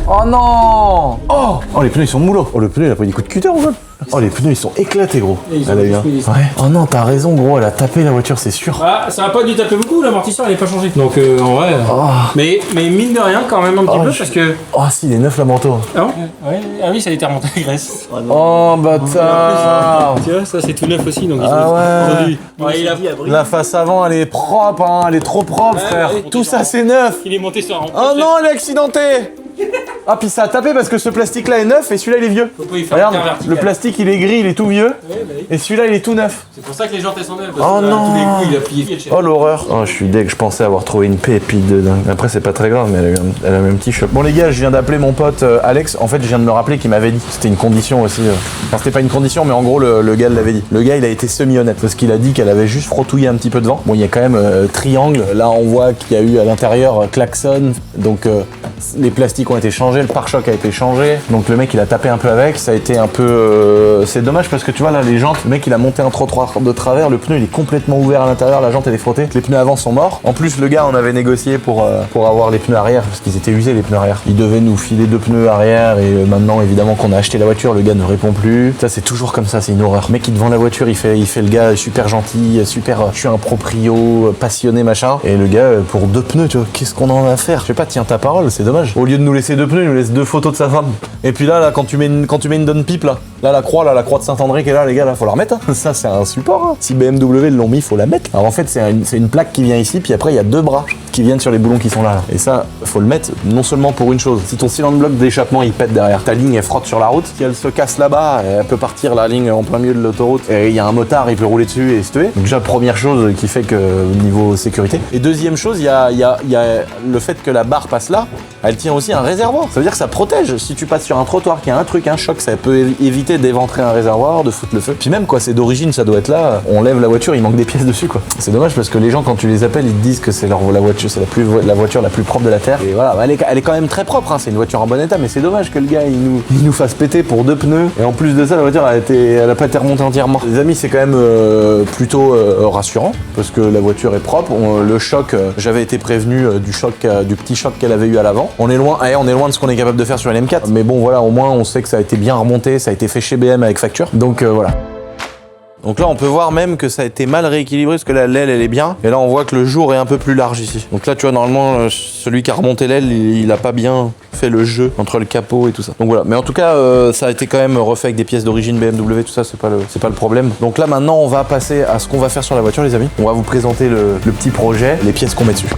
Oh non! Oh les pneus ils sont moulots! Oh le pneu il a pris des coups de cutter ou quoi? Oh les pneus ils sont éclatés gros! Et ils ont Elle a eu un- détruit les- Ouais. Oh non, t'as raison gros, elle a tapé la voiture, c'est sûr. Ah, ça a pas dû taper beaucoup, l'amortisseur, il est pas changé. Donc, en vrai. Oh. Mais mine de rien, quand même un petit peu, parce que. Oh si, il est neuf la manteau. Ah bon ouais. Ah oui, ça a été remonté à graisse. Oh bâtard! Tu vois, ça c'est tout neuf aussi, donc Ah ouais. aujourd'hui. Ouais, il a La face avant elle est propre, hein, elle est trop propre frère. ouais. Tout ça c'est neuf. Il est monté sur un. Oh non, elle est accidentée. Ah puis ça a tapé parce que ce plastique là est neuf et celui-là il est vieux. Faut pas y faire Regarde, un vertical. le plastique il est gris, il est tout vieux. Ouais, bah oui. Et celui-là il est tout neuf. C'est pour ça que les jantes elles sont neuves. Oh Parce que, non. tous les coups, il a plié le chef. Oh l'horreur. Oh je suis deg, je pensais avoir trouvé une pépite de dingue. Après c'est pas très grave mais elle a eu un petit choc. Bon les gars, je viens d'appeler mon pote Alex. En fait je viens de me rappeler qu'il m'avait dit. C'était une condition aussi. Enfin c'était pas une condition mais en gros le gars l'avait dit. Le gars il a été semi-honnête parce qu'il a dit qu'elle avait juste frottouillé un petit peu devant. Bon il y a quand même triangle. Là on voit qu'il y a eu à l'intérieur klaxon. Donc les plastiques ont été changés, le pare-choc a été changé. Donc le mec il a tapé un peu avec. Ça a été un peu... c'est dommage parce que tu vois là les jantes, le mec il a monté un trottoir de travers. Le pneu il est complètement ouvert à l'intérieur. La jante elle est frottée. Les pneus avant sont morts. En plus le gars on avait négocié pour avoir les pneus arrière parce qu'ils étaient usés les pneus arrière. Il devait nous filer 2 pneus arrière et maintenant évidemment qu'on a acheté la voiture, le gars ne répond plus. Ça c'est toujours comme ça, c'est une horreur. Le mec il te vend la voiture, il fait le gars super gentil, super je suis un proprio, passionné machin. Et le gars pour 2 pneus, tu vois, qu'est-ce qu'on en a à faire? Je sais pas, tiens ta parole, c'est dommage. Au lieu de nous laisser 2 pneus, il nous laisse 2 photos de sa femme. Et puis là quand tu mets une Dunn Pipe là la croix de Saint-André qui est là les gars là, faut la remettre. Hein. Ça c'est un support. Hein. Si BMW l'ont mis, faut la mettre. Alors en fait c'est une plaque qui vient ici, puis après il y a 2 bras qui viennent sur les boulons qui sont là. Et ça, faut le mettre non seulement pour une chose. Si ton cylindre bloc d'échappement il pète derrière, ta ligne elle frotte sur la route. Si elle se casse là-bas, elle peut partir la ligne en plein milieu de l'autoroute. Et il y a un motard, il peut rouler dessus et se tuer. Donc déjà première chose qui fait que niveau sécurité. Et deuxième chose, il y a le fait que la barre passe là. Elle tient aussi un réservoir. Ça veut dire que ça protège. Si tu passes sur un trottoir, qu'il y a un truc, un choc, ça peut éviter d'éventrer un réservoir, de foutre le feu. Puis même quoi, c'est d'origine, ça doit être là. On lève la voiture, il manque des pièces dessus quoi. C'est dommage parce que les gens quand tu les appelles, ils te disent que c'est la voiture, c'est la voiture la plus propre de la terre. Et voilà, elle est quand même très propre. Hein. C'est une voiture en bon état, mais c'est dommage que le gars il nous fasse péter pour 2 pneus. Et en plus de ça, la voiture elle a pas été remontée entièrement. Les amis, c'est quand même plutôt rassurant parce que la voiture est propre. Le choc, j'avais été prévenu du petit choc qu'elle avait eu à l'avant. On est loin de ce qu'on est capable de faire sur une M4. Mais bon, voilà, au moins, on sait que ça a été bien remonté, ça a été fait chez BM avec facture. Donc voilà. Donc là, on peut voir même que ça a été mal rééquilibré parce que là, l'aile, elle est bien. Et là, on voit que le jour est un peu plus large ici. Donc là, tu vois, normalement, celui qui a remonté l'aile, il a pas bien fait le jeu entre le capot et tout ça. Donc voilà. Mais en tout cas, ça a été quand même refait avec des pièces d'origine BMW, tout ça, c'est pas le problème. Donc là, maintenant, on va passer à ce qu'on va faire sur la voiture, les amis. On va vous présenter le petit projet, les pièces qu'on met dessus.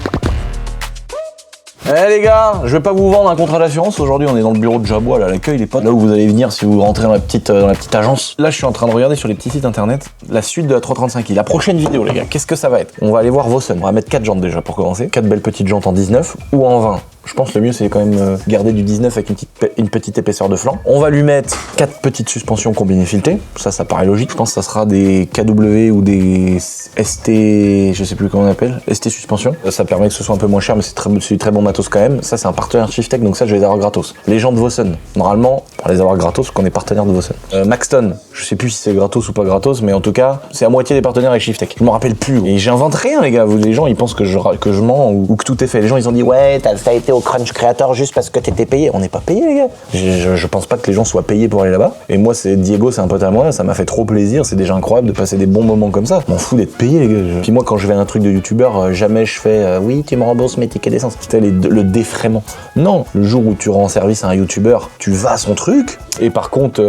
Eh les gars, je vais pas vous vendre un contrat d'assurance. Aujourd'hui, on est dans le bureau de Jabois, là, à l'accueil, les potes. Là où vous allez venir si vous rentrez dans la petite agence. Là, je suis en train de regarder sur les petits sites internet la suite de la 335i. La prochaine vidéo, les gars, qu'est-ce que ça va être? On va aller voir vos sums. On va mettre 4 jantes déjà pour commencer. 4 belles petites jantes en 19 ou en 20. Je pense que le mieux c'est quand même garder du 19 avec une petite épaisseur de flanc. On va lui mettre 4 petites suspensions combinées filetées. Ça paraît logique. Je pense que ça sera des KW ou des ST, je sais plus comment on appelle, ST suspension. Ça permet que ce soit un peu moins cher, mais c'est du très bon matos quand même. Ça c'est un partenaire Shiftech, donc ça je vais les avoir gratos. Les gens de Vossen, normalement, pour les avoir gratos, parce qu'on est partenaire de Vossen. Maxton, je sais plus si c'est gratos ou pas gratos, mais en tout cas, c'est à moitié des partenaires avec Shiftech. Je m'en rappelle plus. Et j'invente rien, les gars. Les gens, ils pensent que je mens ou que tout est fait. Les gens, ils ont dit, ouais, t'as été au Crunch Creator juste parce que t'étais payé. On n'est pas payé, les gars. Je pense pas que les gens soient payés pour aller là-bas. Et moi, Diego, c'est un pote à moi. Ça m'a fait trop plaisir. C'est déjà incroyable de passer des bons moments comme ça. Je m'en fous d'être payé, les gars. Puis moi, quand je vais à un truc de youtubeur, jamais je fais, oui, tu me rembourses mes tickets d'essence. C'était le défraiement. Non. Le jour où tu rends service à un youtubeur, tu vas à son truc. Et par contre,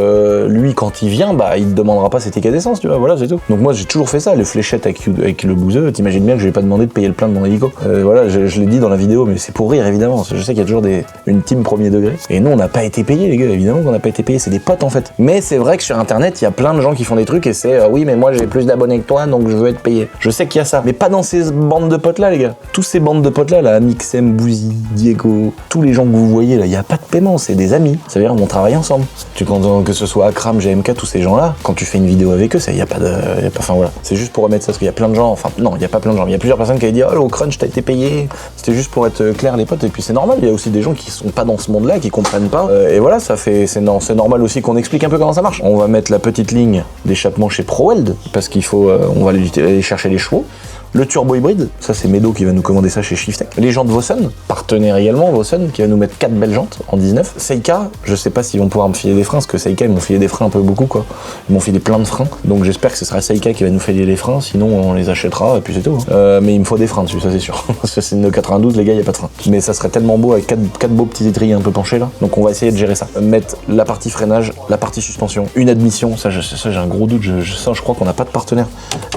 lui, quand il vient, bah, il te demandera pas ses tickets d'essence, tu vois. Voilà, c'est tout. Donc moi, j'ai toujours fait ça. Les fléchettes avec le bouseux. T'imagines bien que je vais pas demander de payer le plein de mon hélico. Voilà, je l'ai dit dans la vidéo, mais c'est pour rire, évidemment. Je sais qu'il y a toujours une team premier degré. Et nous, on n'a pas été payés, les gars. Évidemment qu'on n'a pas été payés. C'est des potes, en fait. Mais c'est vrai que sur Internet, il y a plein de gens qui font des trucs et c'est oui, mais moi, j'ai plus d'abonnés que toi, donc je veux être payé. Je sais qu'il y a ça. Mais pas dans ces bandes de potes-là, les gars. Tous ces bandes de potes-là, là, Mixem, Bouzy, Diego, tous les gens que vous voyez, là, il n'y a pas de paiement. C'est des amis. Ça veut dire, on travaille ensemble. Que ce soit Akram, GMK, tous ces gens-là, quand tu fais une vidéo avec eux, il n'y a pas de. Enfin voilà. C'est juste pour remettre ça, parce qu'il y a plein de gens. Enfin, non, il n'y a pas plein de gens. Il y a plusieurs personnes qui avaient dit, oh, au Crunch, t'as été payé. C'était juste pour être clair, les potes. Et puis c'est normal. Il y a aussi des gens qui sont pas dans ce monde-là, qui comprennent pas. Et voilà, c'est normal aussi qu'on explique un peu comment ça marche. On va mettre la petite ligne d'échappement chez ProWeld, parce qu'il faut. On va aller chercher les chevaux. Le turbo hybride, ça c'est Medo qui va nous commander ça chez Shiftech. Les jantes Vossen, partenaire également Vossen, qui va nous mettre 4 belles jantes en 19. Seika, je sais pas s'ils vont pouvoir me filer des freins, parce que Seika ils m'ont filé des freins un peu beaucoup quoi. Ils m'ont filé plein de freins, donc j'espère que ce sera Seika qui va nous filer les freins, sinon on les achètera et puis c'est tout. Mais il me faut des freins dessus, ça c'est sûr. Parce que c'est une 92, les gars, y a pas de frein. Mais ça serait tellement beau avec 4 beaux petits étriers un peu penchés là. Donc on va essayer de gérer ça. Mettre la partie freinage, la partie suspension, une admission, ça j'ai un gros doute, je crois qu'on n'a pas de partenaire.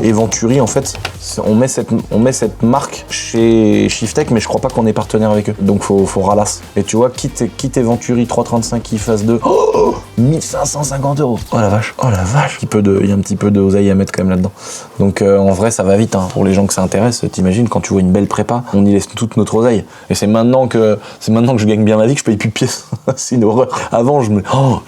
Et Venturi en fait, on met cette marque chez Shiftech, mais je crois pas qu'on est partenaire avec eux. Donc faut ralasse. Et tu vois, quitte Venturi 335 qui fasse de 1550 €. Oh la vache. Il y a un petit peu de oseille à mettre quand même là-dedans. Donc en vrai, ça va vite. Hein. Pour les gens que ça intéresse, t'imagines quand tu vois une belle prépa, on y laisse toute notre oseille. Et c'est maintenant que je gagne bien ma vie que je paye plus de pièces. C'est une horreur. Avant,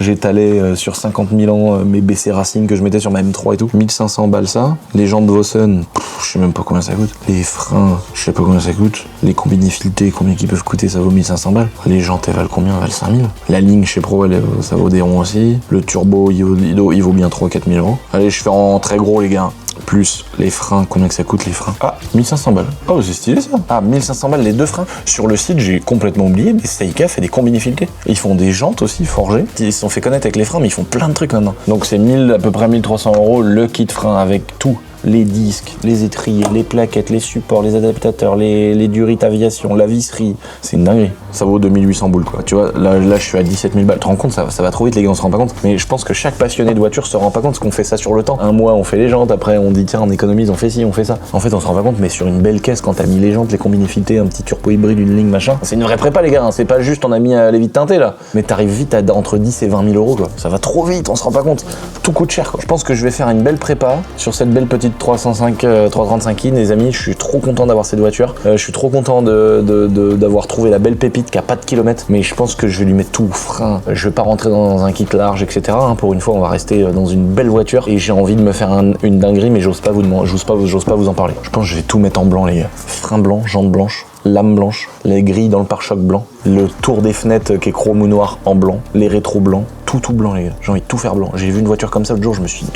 j'étalais sur 50 000 ans mes BC Racing que je mettais sur ma M3 et tout. 1500 balles ça. Les jantes de Vossen, je sais même pas combien ça coûte. Les freins, je sais pas combien ça coûte. Les combinés filetés, combien qu'ils peuvent coûter, ça vaut 1500 balles. Les jantes, elles valent combien? Elles valent 5000. La ligne chez Pro, ça vaut des ronds aussi. Le turbo, il vaut bien 3 ou 4000 €. Allez, je fais en très gros, les gars. Plus les freins, combien que ça coûte les freins? Ah, 1500 balles. Oh, c'est stylé ça. Ah, 1500 balles les deux freins. Sur le site, j'ai complètement oublié, mais Seika fait des combinés filetés. Ils font des jantes aussi forgées. Ils se sont fait connaître avec les freins, mais ils font plein de trucs maintenant. Donc c'est à peu près 1300 € le kit frein avec tout. Les disques, les étriers, les plaquettes, les supports, les adaptateurs, les durites aviation, la visserie. C'est une dinguerie. Ça vaut 2800 boules quoi. Tu vois, là je suis à 17 000 balles. Tu te rends compte, ça va trop vite les gars, on se rend pas compte. Mais je pense que chaque passionné de voiture se rend pas compte parce qu'on fait ça sur le temps. Un mois on fait les jantes, après on dit tiens on économise, on fait ci, on fait ça. En fait on se rend pas compte, mais sur une belle caisse quand t'as mis les jantes, les combinés filetés, un petit turbo hybride, une ligne machin, c'est une vraie prépa les gars. Hein. C'est pas juste on a mis les vitres teintées là. Mais t'arrives vite à entre 10 et 20 000 € quoi. Ça va trop vite, on se rend pas compte. Tout coûte cher quoi. Je pense que je vais faire une belle prépa sur cette belle petite 335i, les amis, je suis trop content d'avoir cette voiture. Je suis trop content d'avoir trouvé la belle pépite qui a pas de kilomètres. Mais je pense que je vais lui mettre tout, frein. Je vais pas rentrer dans un kit large, etc. Hein. Pour une fois, on va rester dans une belle voiture. Et j'ai envie de me faire une dinguerie, mais j'ose pas vous en parler. Je pense que je vais tout mettre en blanc, les gars. Frein blanc, jantes blanches, lame blanche, les grilles dans le pare-choc blanc, le tour des fenêtres qui est chrome ou noir en blanc, les rétros blancs, tout blanc les gars. J'ai envie de tout faire blanc. J'ai vu une voiture comme ça l'autre jour, je me suis dit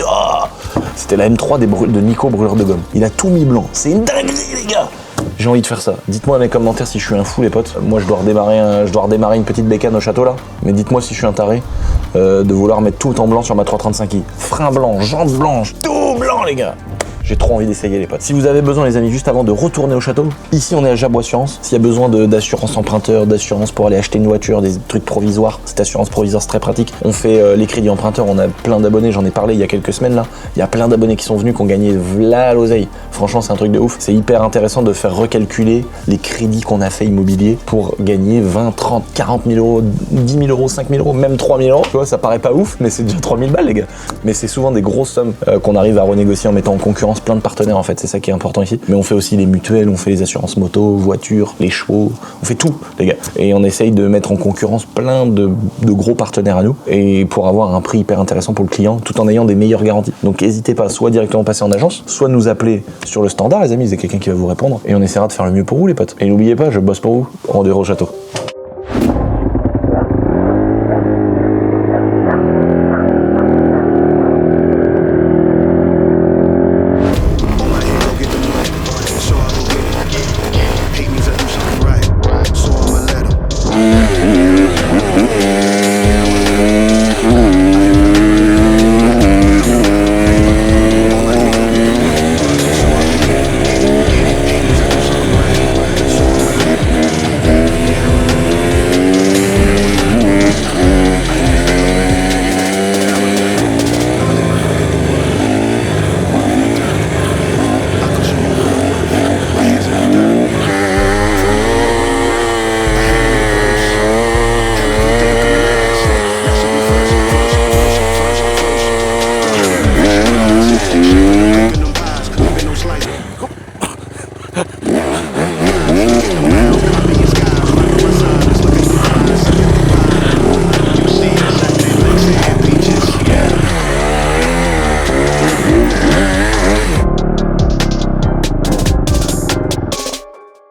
c'était la M3 de Nico brûleur de gomme. Il a tout mis blanc. C'est une dinguerie les gars. J'ai envie de faire ça. Dites-moi dans les commentaires si je suis un fou les potes. Moi je dois redémarrer une petite bécane au château là. Mais dites-moi si je suis un taré de vouloir mettre tout en blanc sur ma 335i. Frein blanc, jantes blanches, tout blanc les gars. J'ai trop envie d'essayer les potes. Si vous avez besoin les amis, juste avant de retourner au château, ici on est à Jabot Assurance. S'il y a besoin d'assurance emprunteur, d'assurance pour aller acheter une voiture, des trucs provisoires, cette assurance provisoire c'est très pratique. On fait les crédits emprunteurs, on a plein d'abonnés, j'en ai parlé il y a quelques semaines là. Il y a plein d'abonnés qui sont venus, qui ont gagné v'là l'oseille. Franchement c'est un truc de ouf. C'est hyper intéressant de faire recalculer les crédits qu'on a fait immobilier pour gagner 20, 30, 40 000 €, 10 000 €, 5 000 €, même 3 000 €. Tu vois, ça paraît pas ouf, mais c'est déjà 3 000 balles les gars. Mais c'est souvent des grosses sommes qu'on arrive à renégocier en mettant en concurrence lance plein de partenaires en fait, c'est ça qui est important ici. Mais on fait aussi les mutuelles, on fait les assurances moto, voitures, les chevaux, on fait tout les gars. Et on essaye de mettre en concurrence plein de gros partenaires à nous et pour avoir un prix hyper intéressant pour le client tout en ayant des meilleures garanties. Donc n'hésitez pas, soit directement passer en agence, soit nous appeler sur le standard les amis, il y a quelqu'un qui va vous répondre et on essaiera de faire le mieux pour vous les potes. Et n'oubliez pas, je bosse pour vous, rendez-vous au château.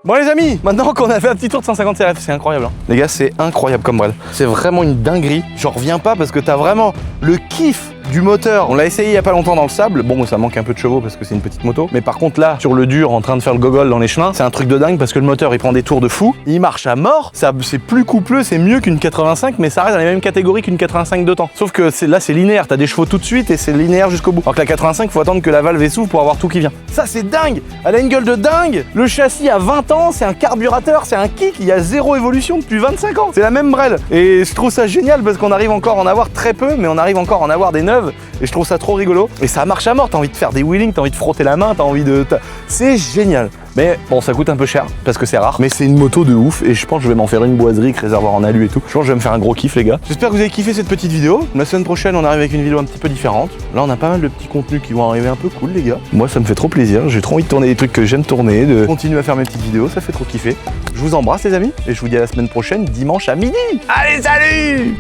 Bon les amis, maintenant qu'on a fait un petit tour de 150 CRF, c'est incroyable hein. Les gars, c'est incroyable comme brel. C'est vraiment une dinguerie. J'en reviens pas parce que t'as vraiment le kiff du moteur. On l'a essayé il y a pas longtemps dans le sable. Bon, ça manque un peu de chevaux parce que c'est une petite moto. Mais par contre là, sur le dur, en train de faire le gogol dans les chemins, c'est un truc de dingue parce que le moteur il prend des tours de fou. Il marche à mort. Ça, c'est plus coupleux, c'est mieux qu'une 85, mais ça reste dans les mêmes catégories qu'une 85 de temps. Sauf que là c'est linéaire. T'as des chevaux tout de suite et c'est linéaire jusqu'au bout. Alors que la 85, faut attendre que la valve s'ouvre pour avoir tout qui vient. Ça c'est dingue. Elle a une gueule de dingue. Le châssis a 20 ans, c'est un carburateur, c'est un kick. Il y a zéro évolution depuis 25 ans. C'est la même brelle. Et je trouve ça génial parce qu'on arrive encore à en avoir très peu, mais on arrive encore à en avoir des neuves. Et je trouve ça trop rigolo. Et ça marche à mort. T'as envie de faire des wheelings, t'as envie de frotter la main, t'as envie de. C'est génial. Mais bon, ça coûte un peu cher parce que c'est rare. Mais c'est une moto de ouf et je pense que je vais m'en faire une boiserie avec réservoir en alu et tout. Je pense que je vais me faire un gros kiff, les gars. J'espère que vous avez kiffé cette petite vidéo. La semaine prochaine, on arrive avec une vidéo un petit peu différente. Là, on a pas mal de petits contenus qui vont arriver un peu cool, les gars. Moi, ça me fait trop plaisir. J'ai trop envie de tourner des trucs que j'aime tourner, de continuer à faire mes petites vidéos. Ça fait trop kiffer. Je vous embrasse, les amis, et je vous dis à la semaine prochaine, dimanche à midi. Allez, salut!